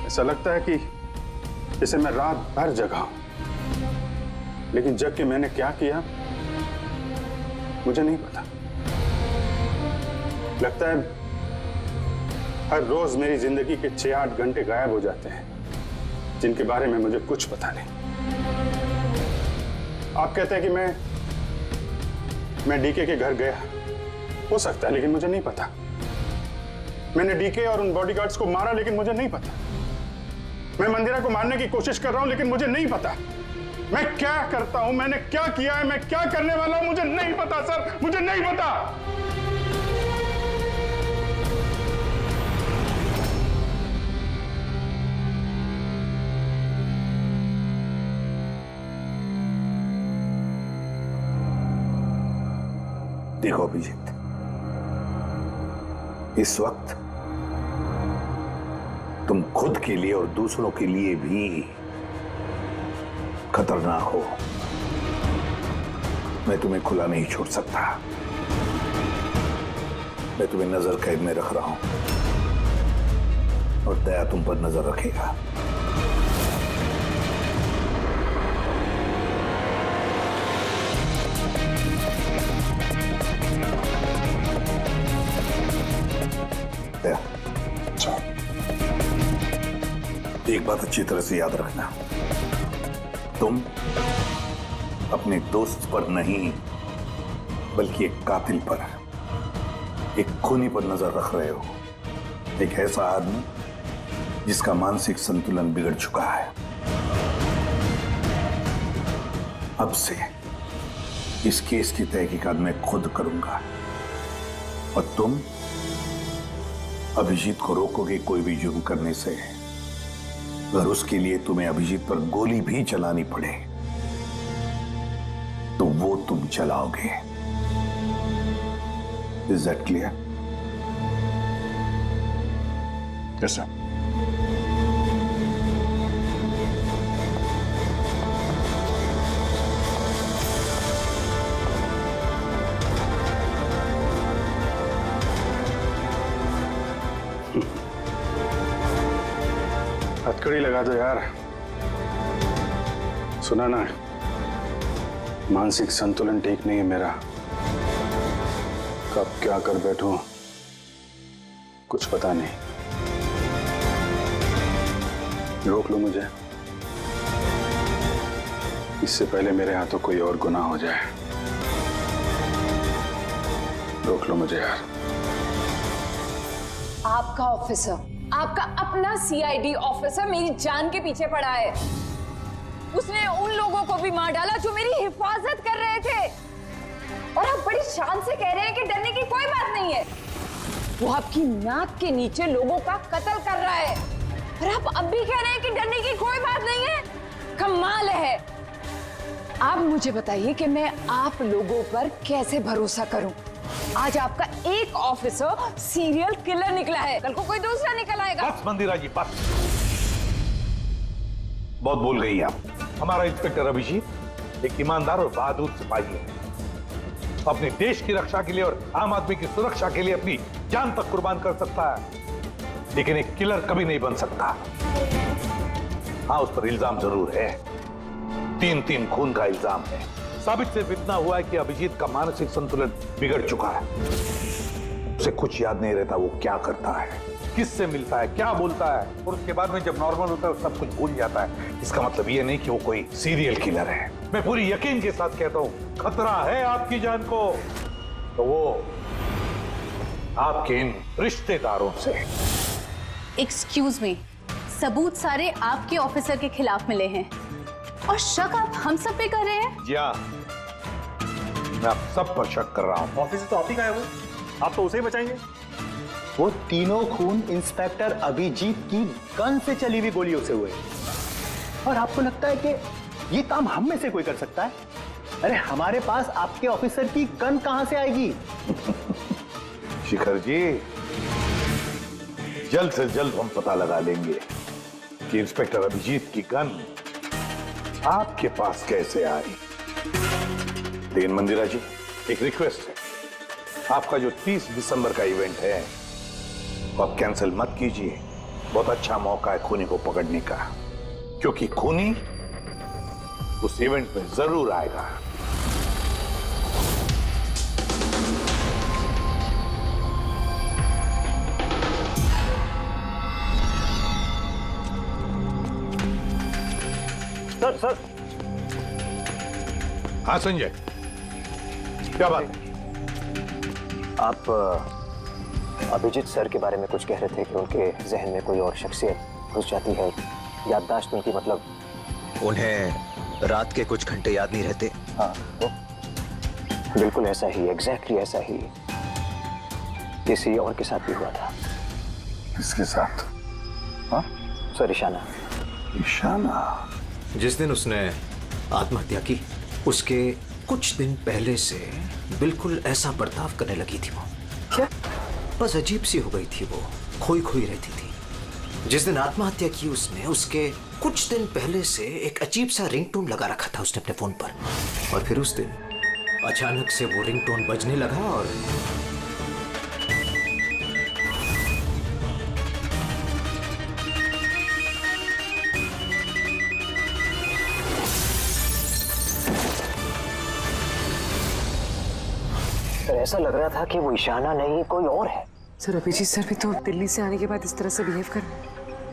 ऐसा लगता है कि जैसे मैं रात भर जगा हूं, लेकिन जग के मैंने क्या किया मुझे नहीं पता। लगता है हर रोज मेरी जिंदगी के 6-8 घंटे गायब हो जाते हैं, जिनके बारे में मुझे कुछ पता नहीं। आप कहते हैं कि मैं डीके के घर गया, हो सकता है, लेकिन मुझे नहीं पता। मैंने डीके और उन बॉडीगार्ड्स को मारा, लेकिन मुझे नहीं पता। मैं मंदिरा को मारने की कोशिश कर रहा हूं, लेकिन मुझे नहीं पता। मैं क्या करता हूं, मैंने क्या किया है, मैं क्या करने वाला हूं, मुझे नहीं पता सर, मुझे नहीं पता। देखो अभिजीत, इस वक्त तुम खुद के लिए और दूसरों के लिए भी खतरनाक हो। मैं तुम्हें खुला नहीं छोड़ सकता, मैं तुम्हें नजर कैद में रख रहा हूं, और दया तुम पर नजर रखेगा। दया, एक बात अच्छी तरह से याद रखना, तुम अपने दोस्त पर नहीं, बल्कि एक कातिल पर, एक खूनी पर नजर रख रहे हो। एक ऐसा आदमी जिसका मानसिक संतुलन बिगड़ चुका है। अब से इस केस की तहकीकात मैं खुद करूंगा और तुम अभिजीत को रोकोगे कोई भी जुर्म करने से। अगर उसके लिए तुम्हें अभिजीत पर गोली भी चलानी पड़े तो वो तुम चलाओगे। Is that clear? Yes sir. हथकड़ी लगा दो यार। सुना ना, मानसिक संतुलन ठीक नहीं है मेरा। कब क्या कर बैठूं कुछ पता नहीं। रोक लो मुझे, इससे पहले मेरे हाथों कोई और गुनाह हो जाए। रोक लो मुझे यार। आपका ऑफिसर, आपका अपना सीआईडी ऑफिसर मेरी जान के पीछे पड़ा है। उसने उन लोगों को भी मार डाला जो मेरी हिफाजत कर रहे थे, और आप बड़ी शान से कह रहे हैं कि डरने की कोई बात नहीं है। वो आपकी नाक के नीचे लोगों का कत्ल कर रहा है, और आप अब भी कह रहे हैं कि डरने की कोई बात नहीं है। कमाल है। आप मुझे बताइए कि मैं आप लोगों पर कैसे भरोसा करूं। आज आपका एक ऑफिसर सीरियल किलर निकला है, कल को कोई दूसरा निकल आएगा। बस मंदिरा जी बस, बहुत बोल गई आप। हमारा इंस्पेक्टर अभिजीत एक ईमानदार और बहादुर सिपाही है। अपने देश की रक्षा के लिए और आम आदमी की सुरक्षा के लिए अपनी जान तक कुर्बान कर सकता है, लेकिन एक किलर कभी नहीं बन सकता। हाँ, उस पर इल्जाम जरूर है, 3 खून का इल्जाम है। साबित सिर्फ इतना हुआ है कि अभिजीत का मानसिक संतुलन बिगड़ चुका है। उसे कुछ याद नहीं रहता वो क्या करता है, किससे मिलता है, क्या बोलता है, और उसके बाद में जब नॉर्मल होता है सब कुछ भूल जाता है। इसका मतलब ये नहीं कि वो कोई सीरियल किलर है। मैं पूरी यकीन के साथ कहता हूं, खतरा है आपकी जान को तो वो आपके इन रिश्तेदारों से। एक्सक्यूज मी, सबूत सारे आपके ऑफिसर के खिलाफ मिले हैं और शक आप हम सब पे कर रहे हैं? जी हाँ, मैं आप सब पर शक कर रहा हूँ। ऑफिसर तो आप ही का है, वो आप तो उसे ही बचाएंगे। वो तीनों खून इंस्पेक्टर अभिजीत की गन से चली हुई गोलियों से हुए, और आपको लगता है कि ये काम हम में से कोई कर सकता है? अरे हमारे पास आपके ऑफिसर की गन कहां से आएगी? शिखर जी, जल्द से जल्द हम पता लगा लेंगे कि इंस्पेक्टर अभिजीत की गन आपके पास कैसे आई। लेकिन मंदिरा जी, एक रिक्वेस्ट है, आपका जो 30 दिसंबर का इवेंट है वो आप कैंसिल मत कीजिए। बहुत अच्छा मौका है खूनी को पकड़ने का, क्योंकि खूनी उस इवेंट में जरूर आएगा। सर। हाँ संजय, क्या बात है? आप अभिजीत सर के बारे में कुछ कह रहे थे कि उनके जहन में कोई और शख्सियत घुस जाती है, याददाश्त उनकी, मतलब उन्हें रात के कुछ घंटे याद नहीं रहते। हाँ, तो बिल्कुल ऐसा ही, एग्जैक्टली ऐसा ही किसी और के साथ भी हुआ था। किसके साथ? हाँ सर, ईशाना। ईशाना? जिस दिन उसने आत्महत्या की उसके कुछ दिन पहले से बिल्कुल ऐसा बर्ताव करने लगी थी वो। क्या? बस अजीब सी हो गई थी वो, खोई खोई रहती थी। जिस दिन आत्महत्या की उसने, उसके कुछ दिन पहले से एक अजीब सा रिंगटोन लगा रखा था उसने अपने फोन पर, और फिर उस दिन अचानक से वो रिंगटोन बजने लगा और ऐसा लग रहा था कि वो ईशाना नहीं कोई और है। सर, अभिजीत सर भी तो दिल्ली से आने के बाद इस तरह से बिहेव कर रहे हैं।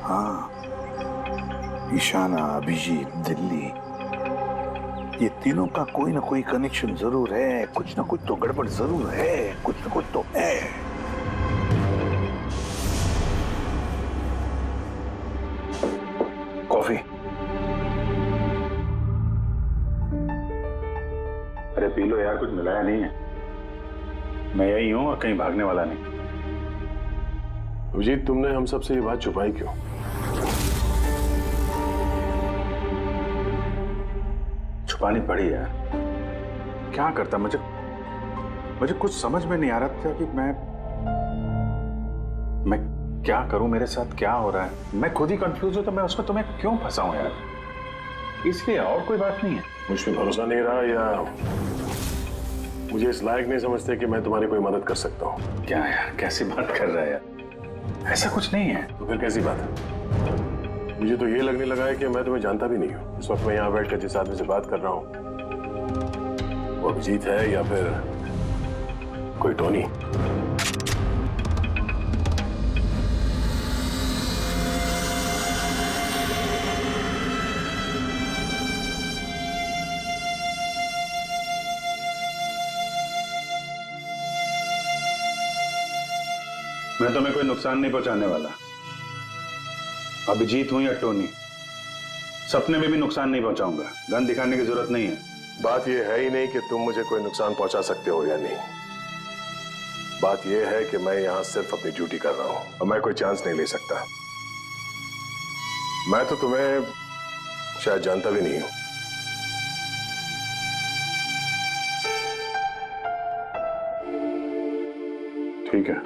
हाँ, ईशाना, अभिजीत, दिल्ली, ये तीनों का कोई ना कोई कनेक्शन जरूर है। कुछ ना कुछ तो गड़बड़ जरूर है, कुछ ना कुछ तो है। पी लो यार, कुछ मिलाया नहीं है। मैं यही हूं और कहीं भागने वाला नहीं। अभिजीत, तुमने हम सबसे ये बात छुपाई क्यों? छुपानी पड़ी यार, क्या करता। मुझे कुछ समझ में नहीं आ रहा था कि मैं क्या करूं, मेरे साथ क्या हो रहा है। मैं खुद ही कंफ्यूज हूं, तो मैं उसमें तुम्हें क्यों फंसाऊं यार, इसलिए, और कोई बात नहीं है। मुझ पे भरोसा नहीं रहा या मुझे इस लायक नहीं समझते कि मैं तुम्हारी कोई मदद कर सकता हूँ? क्या यार, कैसी बात कर रहा है यार, ऐसा कुछ नहीं है। तो फिर कैसी बात है? मुझे तो ये लगने लगा है कि मैं तुम्हें जानता भी नहीं हूँ। इस वक्त मैं यहाँ बैठकर जिस आदमी से बात कर रहा हूँ वो अभिजीत है या फिर कोई टोनी। मैं तुम्हें कोई नुकसान नहीं पहुंचाने वाला। अभिजीत हूं या टोनी, सपने में भी नुकसान नहीं पहुंचाऊंगा। गन दिखाने की जरूरत नहीं है। बात यह है ही नहीं कि तुम मुझे कोई नुकसान पहुंचा सकते हो या नहीं। बात यह है कि मैं यहां सिर्फ अपनी ड्यूटी कर रहा हूं और मैं कोई चांस नहीं ले सकता। मैं तो तुम्हें शायद जानता भी नहीं हूं। ठीक है,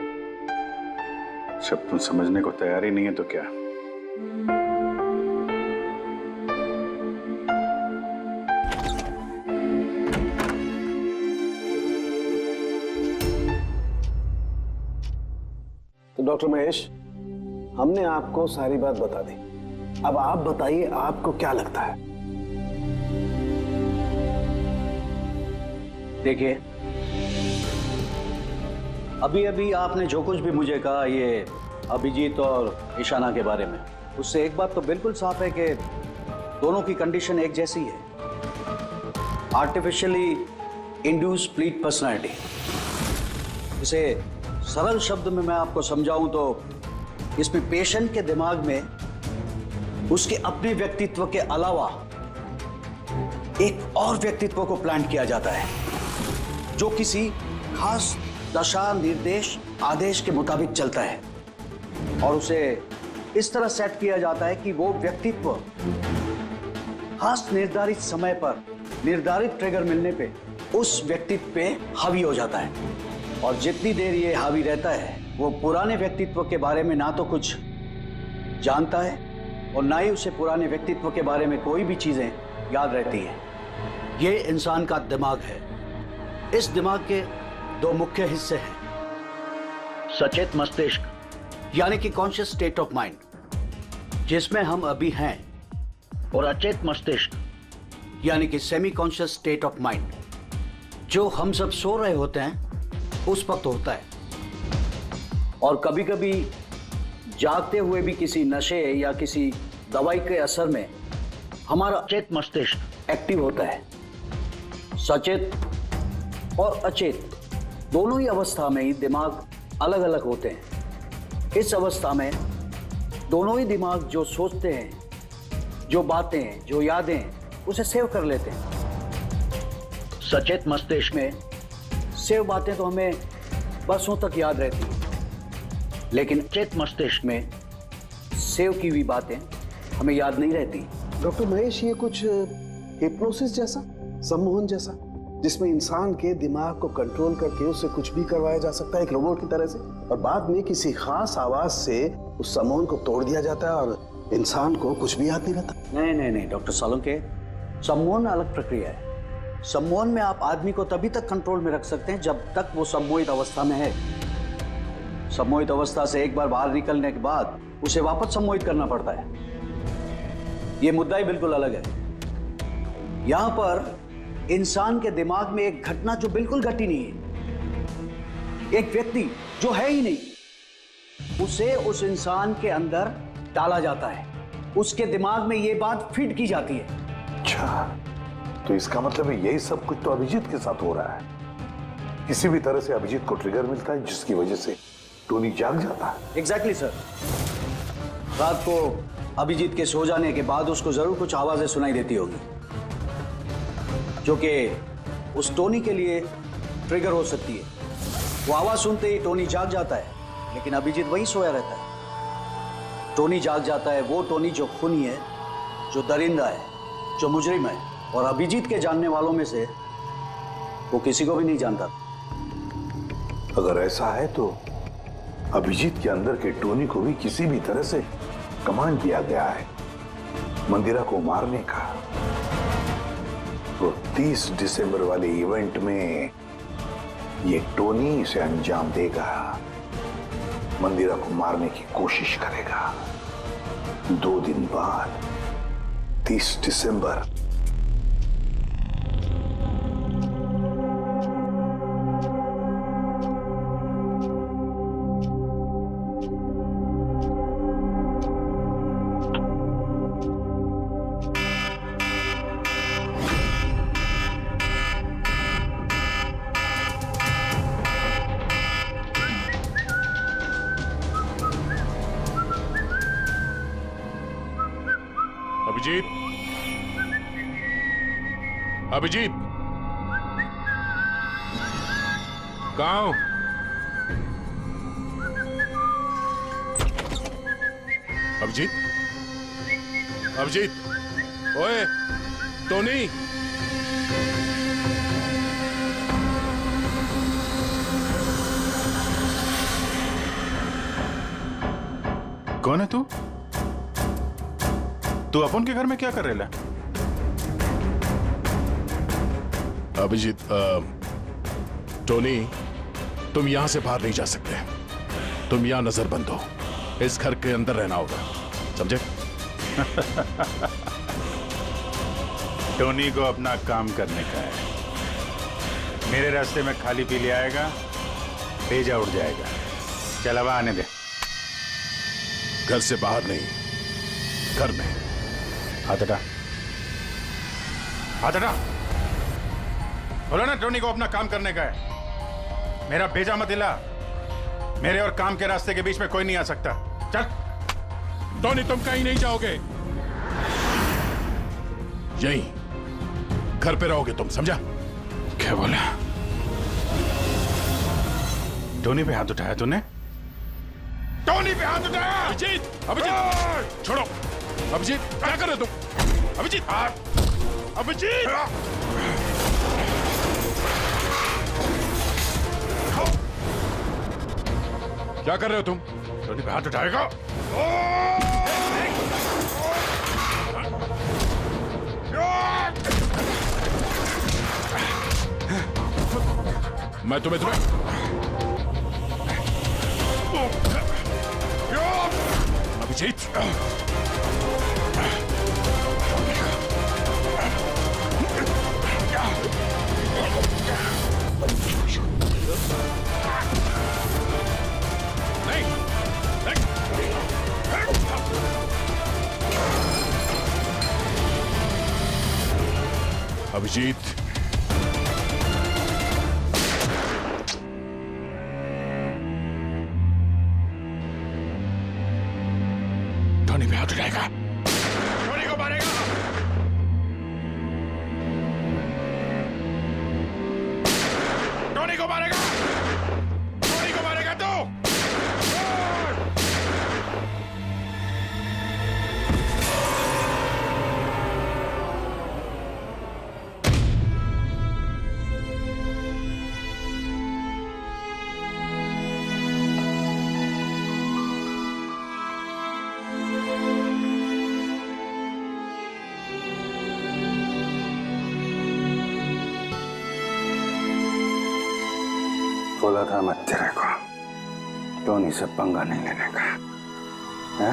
जब तुम समझने को तैयार ही नहीं है तो क्या। तो डॉक्टर महेश, हमने आपको सारी बात बता दी। अब आप बताइए, आपको क्या लगता है? देखिए, अभी अभी आपने जो कुछ भी मुझे कहा ये अभिजीत और ईशाना के बारे में, उससे एक बात तो बिल्कुल साफ है कि दोनों की कंडीशन एक जैसी है। Artificially induce split personality. इसे सरल शब्द में मैं आपको समझाऊं तो इसमें पेशेंट के दिमाग में उसके अपने व्यक्तित्व के अलावा एक और व्यक्तित्व को प्लांट किया जाता है जो किसी खास दशा, निर्देश, आदेश के मुताबिक चलता है, और उसे इस तरह सेट किया जाता है कि वो व्यक्तित्व खास निर्धारित समय पर निर्धारित ट्रिगर मिलने पे उस व्यक्तित्व पे हावी हो जाता है। और जितनी देर ये हावी रहता है वो पुराने व्यक्तित्व के बारे में ना तो कुछ जानता है और ना ही उसे पुराने व्यक्तित्व के बारे में कोई भी चीजें याद रहती है। ये इंसान का दिमाग है। इस दिमाग के दो मुख्य हिस्से हैं, सचेत मस्तिष्क यानी कि कॉन्शियस स्टेट ऑफ माइंड, जिसमें हम अभी हैं, और अचेत मस्तिष्क यानी कि semi conscious state of mind, जो हम सब सो रहे होते हैं उस वक्त होता है। और कभी कभी जागते हुए भी किसी नशे या किसी दवाई के असर में हमारा अचेत मस्तिष्क एक्टिव होता है। सचेत और अचेत दोनों ही अवस्था में ही दिमाग अलग अलग होते हैं। इस अवस्था में दोनों ही दिमाग जो सोचते हैं, जो बातें, जो यादें, उसे सेव कर लेते हैं। सचेत मस्तिष्क में सेव बातें तो हमें बरसों तक याद रहती हैं, लेकिन अचेत मस्तिष्क में सेव की हुई बातें हमें याद नहीं रहती। डॉक्टर महेश, ये कुछ हिप्नोसिस जैसा, सम्मोहन जैसा, जिसमें इंसान के दिमाग को कंट्रोल करके उससे कुछ भी करवाया जा सकता है एक रोबोट की तरह से, और बाद में किसी खास आवाज से उस सम्मोहन को तोड़ दिया जाता है और इंसान को कुछ भी याद नहीं रहता। नहीं नहीं नहीं डॉक्टर सालुंके, सम्मोहन अलग प्रक्रिया है। सम्मोहन में आप आदमी को तभी तक कंट्रोल में रख सकते हैं जब तक वो सम्मोहित अवस्था में है। सम्मोहित अवस्था से एक बार बाहर निकलने के बाद उसे वापस सम्मोहित करना पड़ता है। ये मुद्दा ही बिल्कुल अलग है। यहां पर इंसान के दिमाग में एक घटना जो बिल्कुल घटी नहीं है, एक व्यक्ति जो है ही नहीं, उसे उस इंसान के अंदर डाला जाता है। उसके दिमाग में ये बात फिट की जाती है। अच्छा, तो इसका मतलब है यही सब कुछ तो अभिजीत के साथ हो रहा है। किसी भी तरह से अभिजीत को ट्रिगर मिलता है जिसकी वजह से टोनी जाग जाता है। Exactly sir. रात को अभिजीत के सो जाने के बाद उसको जरूर कुछ आवाजें सुनाई देती होगी जो कि उस टोनी के लिए ट्रिगर हो सकती है। वो आवाज सुनते ही टोनी जाग जाता है, लेकिन अभिजीत वहीं सोया रहता है। टोनी जाग जाता है वो टोनी जो खूनी है, जो दरिंदा है, जो मुजरिम है, और अभिजीत के जानने वालों में से वो किसी को भी नहीं जानता। अगर ऐसा है तो अभिजीत के अंदर के टोनी को भी किसी भी तरह से कमांड दिया गया है मंदिरा को मारने का। तो 30 दिसंबर वाले इवेंट में ये टोनी इसे अंजाम देगा, मंदिरा को मारने की कोशिश करेगा। 2 दिन बाद 30 दिसंबर। अभिजीत, अभिजीत, कहाँ हो? अभिजीत, अभिजीत, ओए, टोनी। कौन है तू? तू अपन के घर में क्या कर रहा है? अभिजीत, टोनी, तुम यहां से बाहर नहीं जा सकते। तुम यहां नजरबंद हो, इस घर के अंदर रहना होगा, समझे? टोनी को अपना काम करने का है। मेरे रास्ते में खाली पी ले आएगा, भेजा उड़ जाएगा। चल अब आने दे। घर से बाहर नहीं, घर में। हाथ हटा, हाथ हटा। बोलो ना टोनी को अपना काम करने का है। मेरा भेजा मत हिला। मेरे और काम के रास्ते के बीच में कोई नहीं आ सकता। चल। टोनी, तुम कहीं नहीं जाओगे, यहीं घर पे रहोगे तुम, समझा? क्या बोला? टोनी पे हाथ उठाया तूने? टोनी पे हाथ उठाया? अभिजीत, अभिजीत, छोड़ो। अभिजीत, क्या कर रहे हो तुम? अभिजीत, अभिजीत, क्या कर रहे हो तुम? टोनी पे हाथ उठाएगा? मैं तुम्हें अभिजीत, अभिजीत, टोनी पे हाथ उठाएगा, टोनी को मारेगा। टोनी को मारेगा, टोनी को मारेगा तू। बोला था मैं तेरे को, टोनी से पंगा नहीं लेने का, है?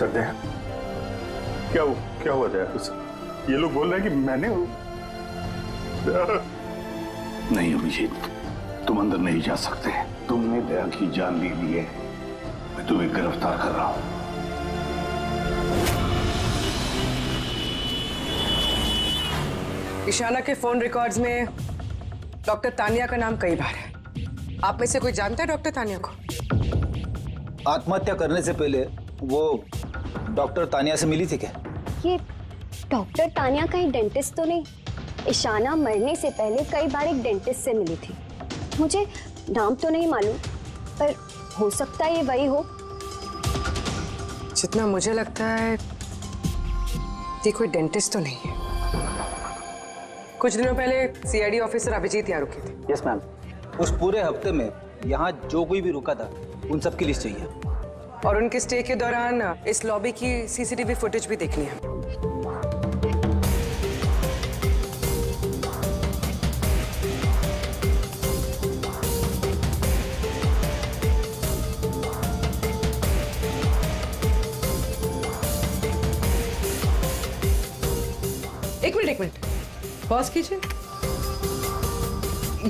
सर दया, क्या हुआ दया? ये लोग बोल रहे हैं कि मैंने नहीं अभिजीत, तुम अंदर नहीं जा सकते। तुमने दया की जान ले ली है, मैं तुम्हें गिरफ्तार कर रहा हूं। ईशाना के फोन रिकॉर्ड्स में डॉक्टर तानिया का नाम कई बार है। आप में से कोई जानता है डॉक्टर तानिया को? आत्महत्या करने से पहले वो डॉक्टर तानिया से मिली थी क्या? ये डॉक्टर तानिया कहीं डेंटिस्ट तो नहीं? ईशाना मरने से पहले कई बार एक डेंटिस्ट से मिली थी। मुझे नाम तो नहीं मालूम, पर हो सकता है ये वही हो। जितना मुझे लगता है ये कोई डेंटिस्ट तो नहीं है। कुछ दिनों पहले सीआईडी ऑफिसर अभिजीत यहाँ रुके थे। Yes ma'am. उस पूरे हफ्ते में यहाँ जो कोई भी रुका था उन सब की लिस्ट चाहिए, और उनके स्टे के दौरान इस लॉबी की सीसीटीवी फुटेज भी देखनी है। एक मिनट पॉज कीजिए।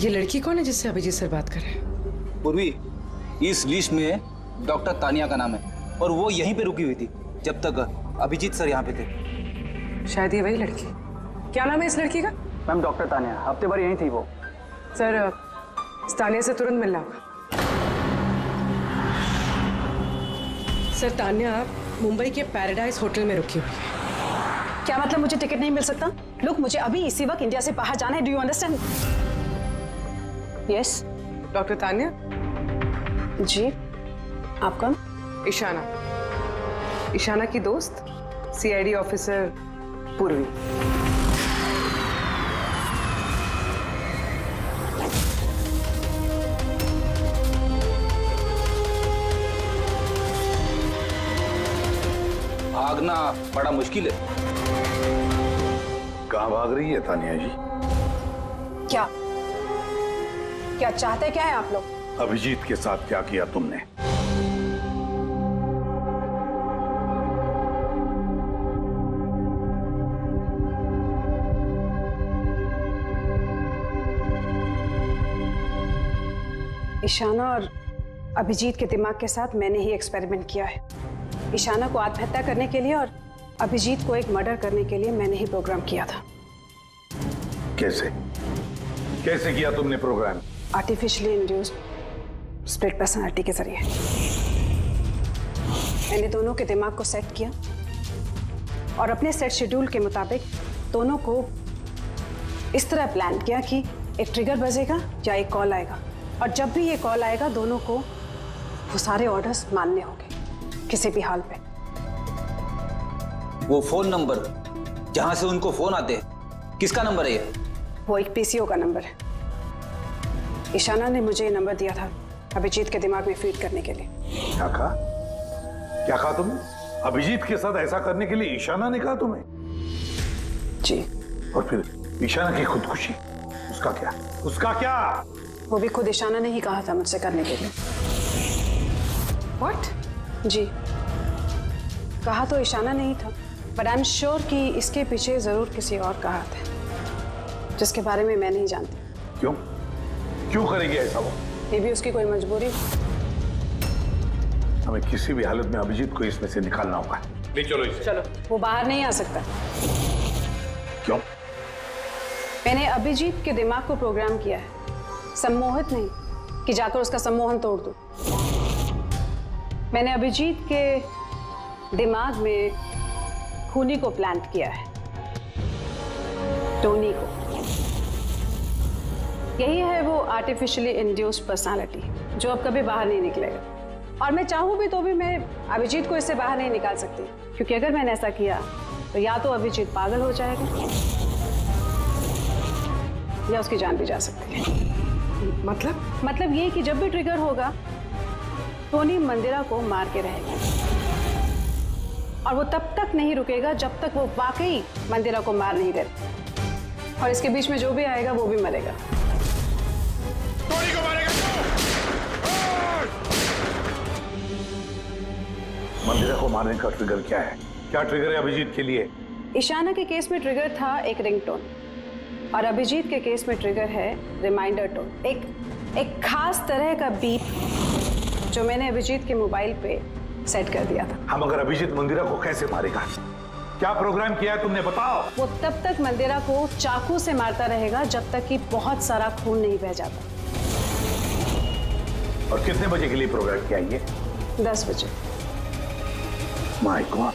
ये लड़की कौन है जिससे अभिजीत सर बात कर रहे हैं? पूर्वी, इस लिस्ट में डॉक्टर तानिया का नाम है और वो यहीं पे रुकी हुई थी जब तक अभिजीत सर यहाँ पे थे। शायद ये वही लड़की। क्या नाम है इस लड़की का? मैम डॉक्टर तानिया, हफ्ते भर यहीं थी वो। सर तानिया से तुरंत मिलना होगा। सर तानिया मुंबई के पैराडाइज होटल में रुकी हुई है। क्या मतलब मुझे टिकट नहीं मिल सकता? लुक, मुझे अभी इसी वक्त इंडिया से बाहर जाना है। Do you understand? Yes. Doctor Tania? जी, आप कौन? ईशाना, ईशाना की दोस्त, सीआईडी ऑफिसर पूर्वी। भागना बड़ा मुश्किल है। कहाँ भाग रही है तानिया जी? क्या क्या चाहते क्या है आप लोग? अभिजीत के साथ क्या किया तुमने? ईशाना और अभिजीत के दिमाग के साथ मैंने ही एक्सपेरिमेंट किया है। ईशाना को आत्महत्या करने के लिए और अभिजीत को एक मर्डर करने के लिए मैंने ही प्रोग्राम किया था। कैसे कैसे किया तुमने program? Artificially induced split personality के जरिए मैंने दोनों के दिमाग को सेट किया और अपने सेट शेड्यूल के मुताबिक दोनों को इस तरह प्लान किया कि एक ट्रिगर बजेगा या एक कॉल आएगा, और जब भी ये कॉल आएगा दोनों को वो सारे ऑर्डर्स मानने होंगे किसी भी हाल पे। वो फोन नंबर जहां से उनको फोन आते हैं, किसका नंबर है ये? वो एक पीसीओ का नंबर है। ईशाना ने मुझे ये नंबर दिया था अभिजीत के दिमाग में फीड करने के लिए। क्या कहा तुमने? अभिजीत के साथ ऐसा करने के लिए ईशाना ने कहा तुम्हें? जी। और फिर ईशाना की खुदकुशी, उसका क्या? वो भी खुद ईशाना ने ही कहा था मुझसे करने के लिए। What? जी, कहा तो ईशाना नहीं था, बट आई एम श्योर कि इसके पीछे जरूर किसी और का हाथ है जिसके बारे में मैं नहीं जानती। क्यों करेगी ऐसा वो? ये भी उसकी कोई मजबूरी। हमें किसी भी हालत में अभिजीत को इसमें से निकालना होगा। ले चलो इसे। चलो। वो बाहर नहीं आ सकता। क्यों? मैंने अभिजीत के दिमाग को प्रोग्राम किया है, सम्मोहित नहीं कि जाकर उसका सम्मोहन तोड़ दूं। मैंने अभिजीत के दिमाग में खूनी को प्लांट किया है, टोनी को। यही है वो आर्टिफिशियली इंड्यूस्ड पर्सनालिटी जो अब कभी बाहर नहीं निकलेगा। और मैं चाहूं भी तो भी मैं अभिजीत को इससे बाहर नहीं निकाल सकती, क्योंकि अगर मैंने ऐसा किया तो या तो अभिजीत पागल हो जाएगा या उसकी जान भी जा सकती है। मतलब ये कि जब भी ट्रिगर होगा टोनी मंदिरा को मार के रहेगा, और वो तब तक नहीं रुकेगा जब तक वो वाकई मंदिरा को मार नहीं देता, और इसके बीच में जो भी आएगा वो भी मरेगा। मंदिरा को मारने का ट्रिगर क्या है? क्या ट्रिगर है अभिजीत के लिए? ईशाना के केस में ट्रिगर था एक रिंगटोन और अभिजीत के केस में ट्रिगर है रिमाइंडर टोन, एक खास तरह का बीप जो मैंने अभिजीत के मोबाइल पे सेट कर दिया था। हम अगर अभिजीत मंदिरा को कैसे मारेगा? क्या प्रोग्राम किया है तुमने, बताओ। वो तब तक मंदिरा को चाकू से मारता रहेगा जब तक कि बहुत सारा खून नहीं बह जाता। और कितने बजे के लिए प्रोग्राम किया ये? 10 बजे। माय गॉड,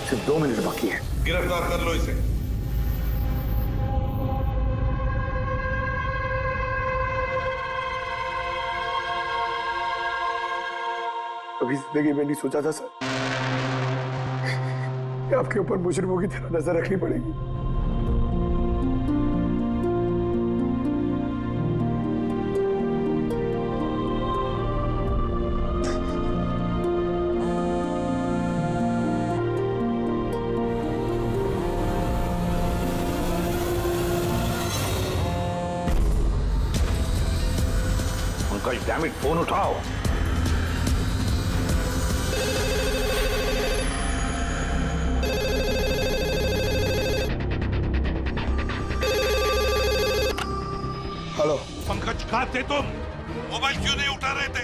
सिर्फ 2 मिनट बाकी है। गिरफ्तार कर लो इसे। कभी जिंदगी में नहीं सोचा था सर कि आपके ऊपर मुजरिमों की तरह नजर रखनी पड़ेगी। अंकल डैम इट, फोन उठाओ। हेलो पंकज, कहाँ थे तुम? मोबाइल क्यों नहीं उठा रहे थे?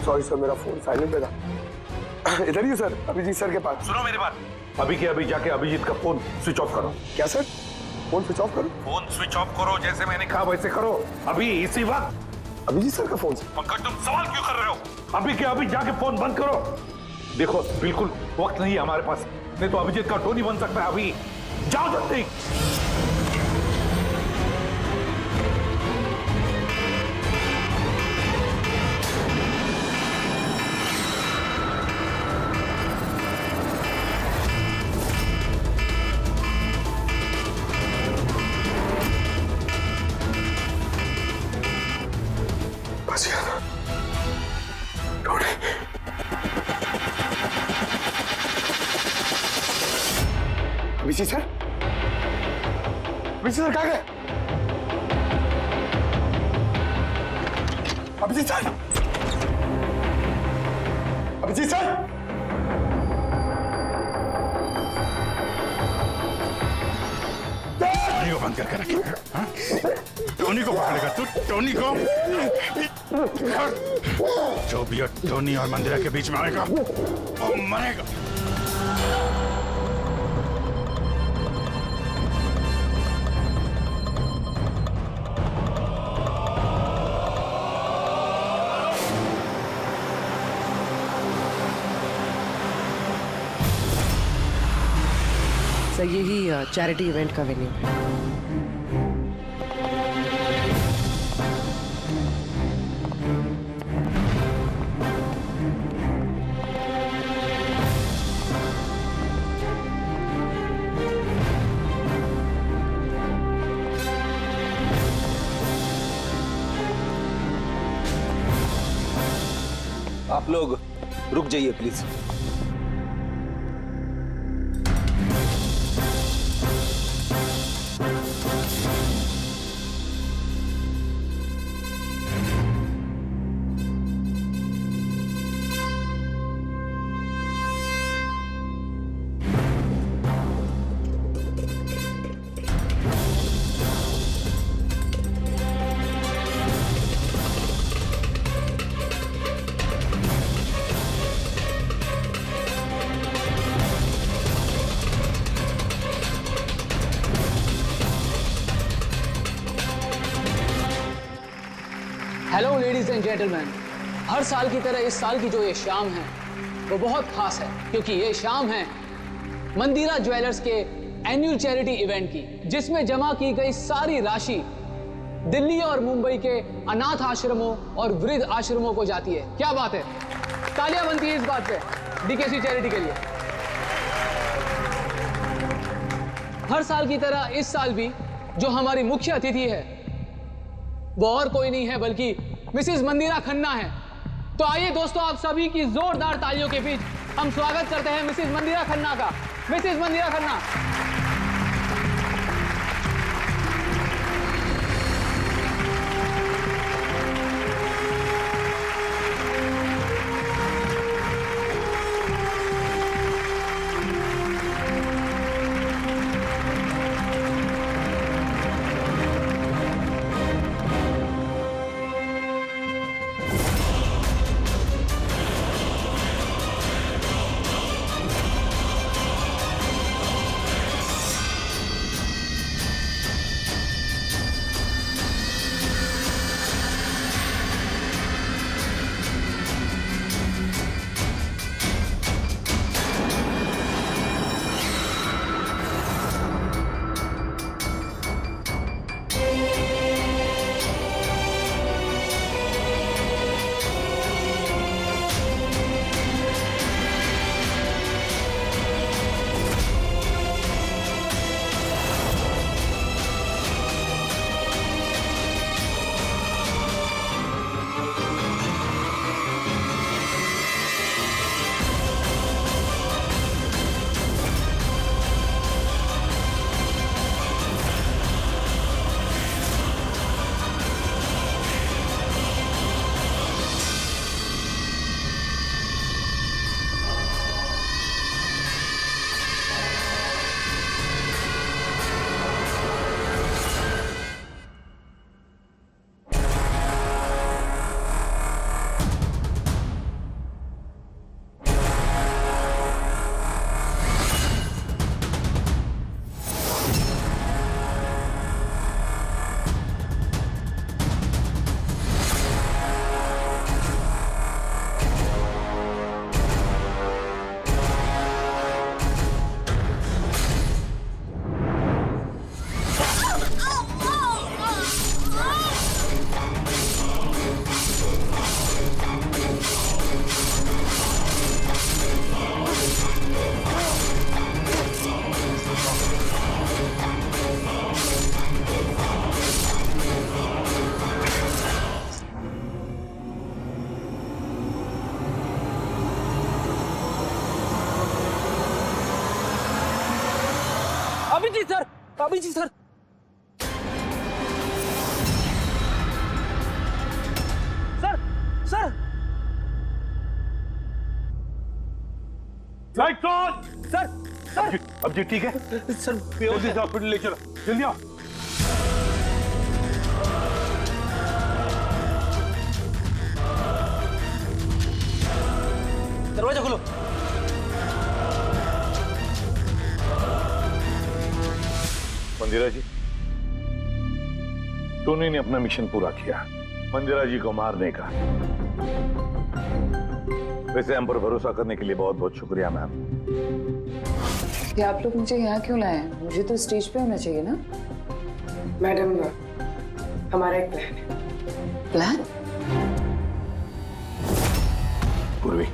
सॉरी सर, मेरा फोन साइलेंट पे था। इधर ही हूँ सर, अभिजीत सर के पास। सुनो मेरी बात, अभी के अभी जाके अभिजीत का फोन स्विच ऑफ करो। क्या सर? फोन स्विच ऑफ करो? फोन स्विच ऑफ करो, जैसे मैंने कहा वैसे करो, अभी इसी वक्त। अभिजीत सर का फोन? पंकज तुम सवाल क्यों कर रहे हो? अभी के अभी जाके फोन बंद करो। देखो बिल्कुल वक्त नहीं है हमारे पास, नहीं तो अभिजीत का टोनी बन सकता है। अभी जाओ जल्दी। बच गया ना Tony. Abhijeet sir, Abhijeet sir कहाँ गए? Abhijeet sir, Abhijeet sir, Tony को बंद करके रखे। टोनी को पकड़ेगा तू? टोनी को? जो भी टोनी और मंदिरा के बीच में आएगा वो मरेगा। सर यही चैरिटी इवेंट का वेन्यू है। आप लोग रुक जाइए please. Hello ladies and gentleman, हर साल की तरह इस साल की जो ये शाम है वो बहुत खास है, क्योंकि ये शाम है मंदिरा ज्वेलर्स के एनुअल चैरिटी इवेंट की, जिसमें जमा की गई सारी राशि दिल्ली और मुंबई के अनाथ आश्रमों और वृद्ध आश्रमों को जाती है। क्या बात है, तालियां बनती है इस बात पे डीकेसी चैरिटी के लिए। हर साल की तरह इस साल भी जो हमारी मुख्य अतिथि है वो और कोई नहीं है बल्कि मिसेस मंदिरा खन्ना है। तो आइए दोस्तों, आप सभी की जोरदार तालियों के बीच हम स्वागत करते हैं मिसेस मंदिरा खन्ना का। Mrs Mandira Khanna. Abhijeet sir, Abhijeet sir. Sir, sir, light on. Sir, sir. अब जी ठीक है सर, जल्दी से हॉस्पिटल ले चलो, जल्दी आओ। दरवाजा खोलो। मंदिरा जी, टोनी ने अपना मिशन पूरा किया, मंदिरा जी को मारने का। वैसे हम पर भरोसा करने के लिए बहुत बहुत शुक्रिया मैम। क्या आप लोग मुझे यहाँ क्यों लाए हैं? मुझे तो स्टेज पे होना चाहिए ना। मैडम, हमारा एक प्लान है। प्लान? पूर्वी,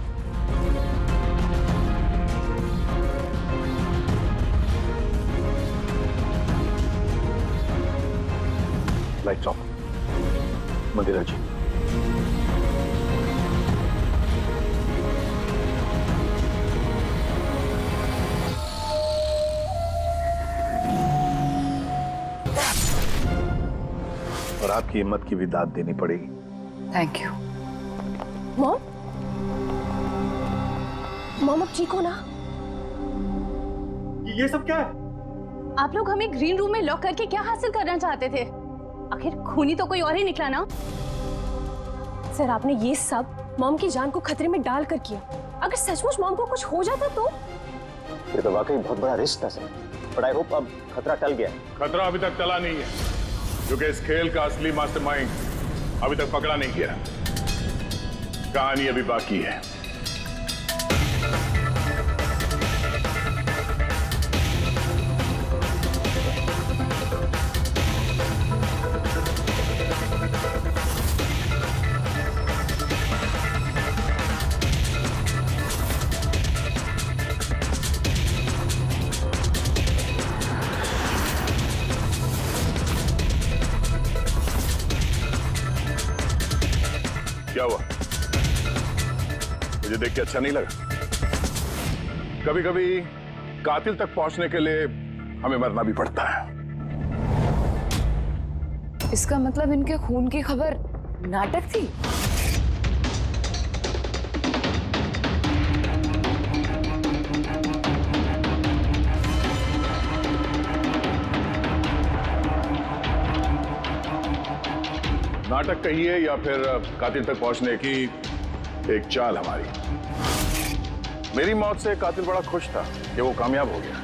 लाइट्स ऑफ। मंदिरा जी, और आपकी हिम्मत की भी दाद देनी पड़ेगी। Thank you. मॉम, मॉम अब ठीक हो ना? ये सब क्या है? आप लोग हमें ग्रीन रूम में लॉक करके क्या हासिल करना चाहते थे? आखिर खूनी तो कोई और ही निकला ना। सर, आपने ये सब मॉम की जान को खतरे में डालकर किया। अगर सचमुच मॉम को कुछ हो जाता तो? ये तो वाकई बहुत बड़ा रिस्क था सर, बट आई होप अब खतरा टल गया। खतरा अभी तक टला नहीं है, क्योंकि इस खेल का असली मास्टरमाइंड अभी तक पकड़ा नहीं गया। कहानी अभी बाकी है। क्या हुआ? मुझे देख के अच्छा नहीं लगा? कभी कभी कातिल तक पहुंचने के लिए हमें मरना भी पड़ता है। इसका मतलब इनके खून की खबर नाटक थी? नाटक कहिए या फिर कातिल तक पहुंचने की एक चाल हमारी। मेरी मौत से कातिल बड़ा खुश था कि वो कामयाब हो गया,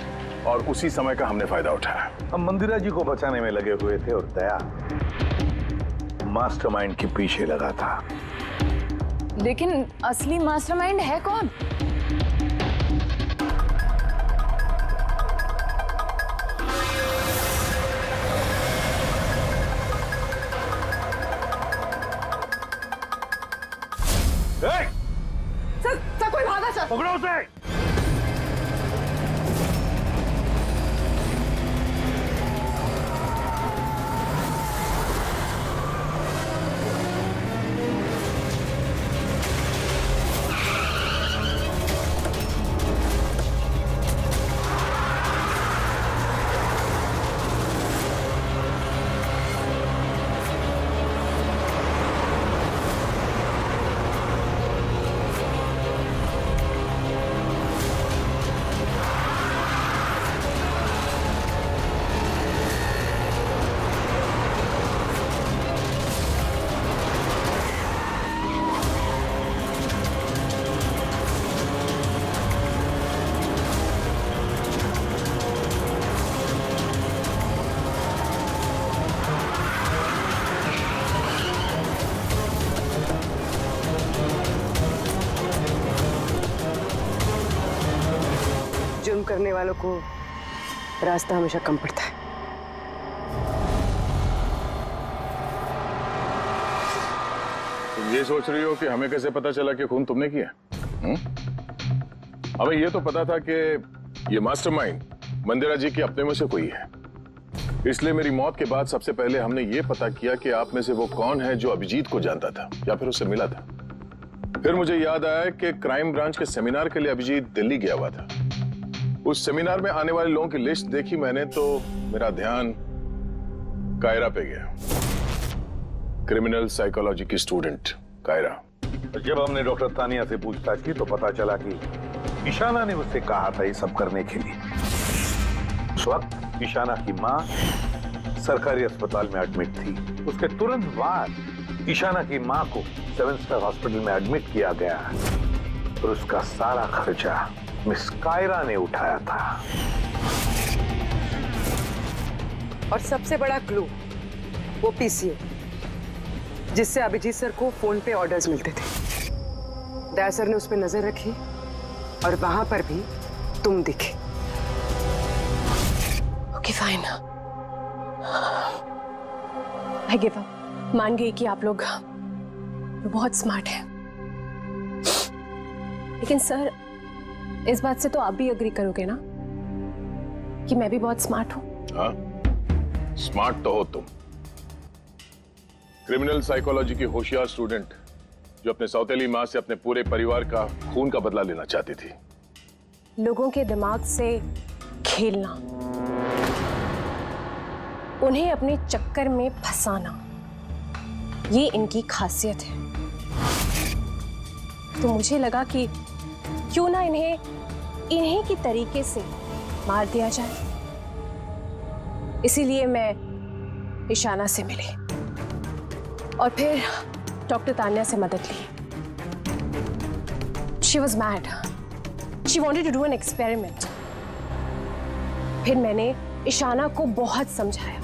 और उसी समय का हमने फायदा उठाया। हम मंदिरा जी को बचाने में लगे हुए थे और दया मास्टरमाइंड के पीछे लगा था। लेकिन असली मास्टरमाइंड है कौन? सर, कोई भागा सर। पकड़ो उसे। जुर्म करने वालों को रास्ता हमेशा कम पड़ता है। तुम ये सोच रही हो कि हमें कैसे पता चला कि खून तुमने किया? हमें ये तो पता था कि ये मास्टरमाइंड मंदिरा जी के अपने में से कोई है, इसलिए मेरी मौत के बाद सबसे पहले हमने ये पता किया कि आप में से वो कौन है जो अभिजीत को जानता था या फिर उससे मिला था। फिर मुझे याद आया कि क्राइम ब्रांच के सेमिनार के लिए अभिजीत दिल्ली गया हुआ था, उस सेमिनार में आने वाले लोगों की लिस्ट देखी मैंने तो मेरा ध्यान कायरा पे गया। क्रिमिनल साइकोलॉजी की स्टूडेंट कायरा। जब हमने डॉक्टर तानिया से पूछताछ की तो पता चला कि ईशाना ने उससे कहा था ये सब करने के लिए। उस वक्त ईशाना की मां सरकारी अस्पताल में एडमिट थी। उसके तुरंत बाद ईशाना की मां को 7 स्टार हॉस्पिटल में एडमिट किया गया और उसका सारा खर्चा मिस कायरा ने उठाया था। और सबसे बड़ा क्लू वो पीसीओ, जिससे अभिजीत सर को फोन पे ऑर्डर्स मिलते थे। दया सर ने उस पर नजर रखी और वहां पर भी तुम दिखे। Okay fine, I give up. मान गई कि आप लोग बहुत स्मार्ट हैं, लेकिन सर इस बात से तो आप भी एग्री करोगे ना कि मैं भी बहुत स्मार्ट हूं। हाँ, स्मार्ट तो हो तुम। क्रिमिनल साइकोलॉजी की होशियार स्टूडेंट जो अपने सौतेली मां से अपने पूरे परिवार का खून का बदला लेना चाहती थी। लोगों के दिमाग से खेलना, उन्हें अपने चक्कर में फंसाना, ये इनकी खासियत है। तो मुझे लगा कि क्यों ना इन्हीं की तरीके से मार दिया जाए। इसीलिए मैं ईशाना से मिली और फिर डॉक्टर तानिया से मदद ली। She was mad. She wanted to do an experiment. फिर मैंने ईशाना को बहुत समझाया।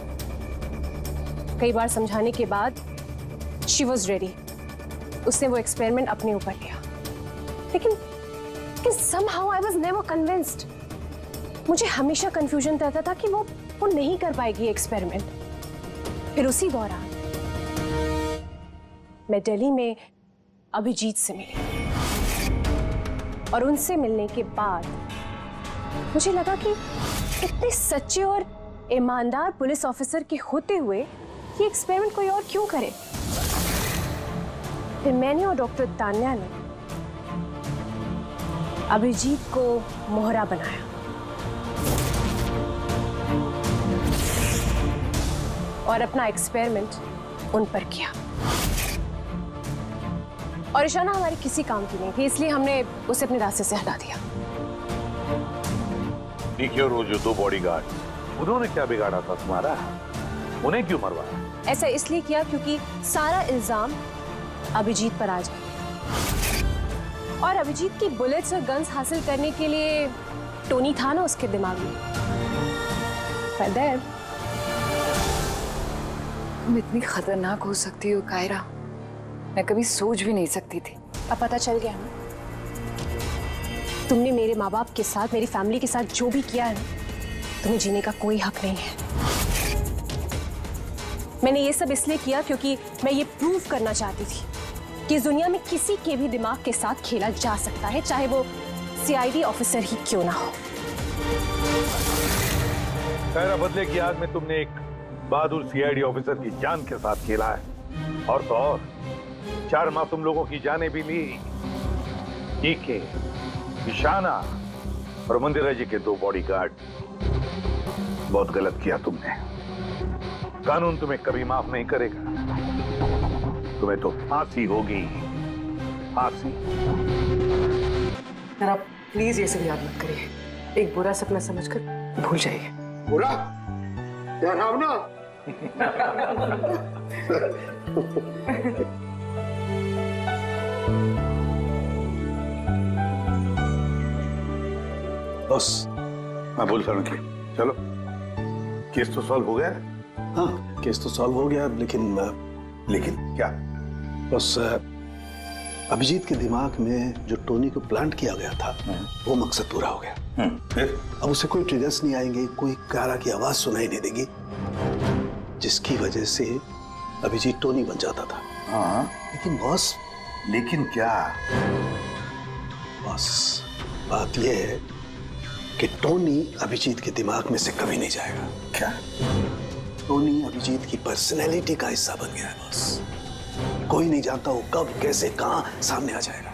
कई बार समझाने के बाद she was ready. उसने वो एक्सपेरिमेंट अपने ऊपर लिया, लेकिन somehow I was never convinced. मुझे हमेशा कंफ्यूजन रहता था कि वो नहीं कर पाएगी एक्सपेरिमेंट। फिर उसी दौरान मैं दिल्ली में अभिजीत से मिली और उनसे मिलने के बाद मुझे लगा कि इतने सच्चे और ईमानदार पुलिस ऑफिसर के होते हुए ये एक्सपेरिमेंट कोई और क्यों करे। फिर मैंने और डॉक्टर तान्या ने अभिजीत को मोहरा बनाया और अपना एक्सपेरिमेंट उन पर किया। और ईशाना हमारे किसी काम की नहीं थी, इसलिए हमने उसे अपने रास्ते से हटा दिया। देखिए, वो जो 2 बॉडीगार्ड, उन्होंने क्या बिगाड़ा था तुम्हारा? उन्हें क्यों मरवाया? ऐसा इसलिए किया क्योंकि सारा इल्जाम अभिजीत पर आ जाए और अभिजीत की बुलेट्स और गन्स हासिल करने के लिए टोनी था ना उसके दिमाग में। तुम इतनी खतरनाक हो सकती हो कायरा, मैं कभी सोच भी नहीं सकती थी। अब पता चल गया ना, तुमने मेरे माँ बाप के साथ, मेरी फैमिली के साथ जो भी किया है ना, तुम्हें जीने का कोई हक नहीं है। मैंने ये सब इसलिए किया क्योंकि मैं ये प्रूव करना चाहती थी कि इस दुनिया में किसी के भी दिमाग के साथ खेला जा सकता है, चाहे वो सीआईडी ऑफिसर ही क्यों ना हो। कायरा, बदले की आग में तुमने एक बहादुर सीआईडी ऑफिसर की जान के साथ खेला है और तो और 4 मासूम लोगों की जानें भी ली। डीके, ईशाना और मंदिरा जी के 2 बॉडीगार्ड। बहुत गलत किया तुमने। कानून तुम्हें कभी माफ नहीं करेगा। तुम्हें तो फांसी होगी, फांसी। आप प्लीज ये सब याद मत करिए। एक बुरा सपना समझकर भूल जाइए। बुरा? डरावना? बस मैं भूल करूँ की। चलो, केस तो सॉल्व हो गया। हाँ, केस तो सॉल्व हो गया, लेकिन क्या? बस अभिजीत के दिमाग में जो टोनी को प्लांट किया गया था वो मकसद पूरा हो गया। फिर अब उसे कोई ट्रिगर्स नहीं आएंगे, कोई कारा की आवाज सुनाई नहीं देगी, जिसकी वजह से अभिजीत टोनी बन जाता था। हाँ, लेकिन बॉस, लेकिन क्या? बॉस, बात यह है कि टोनी अभिजीत के दिमाग में से कभी नहीं जाएगा। क्या? टोनी अभिजीत की पर्सनैलिटी का हिस्सा बन गया है बॉस। कोई नहीं जानता वो कब, कैसे, कहां सामने आ जाएगा।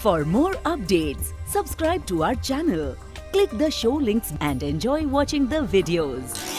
For more updates, subscribe to our channel, click the show links and enjoy watching the videos.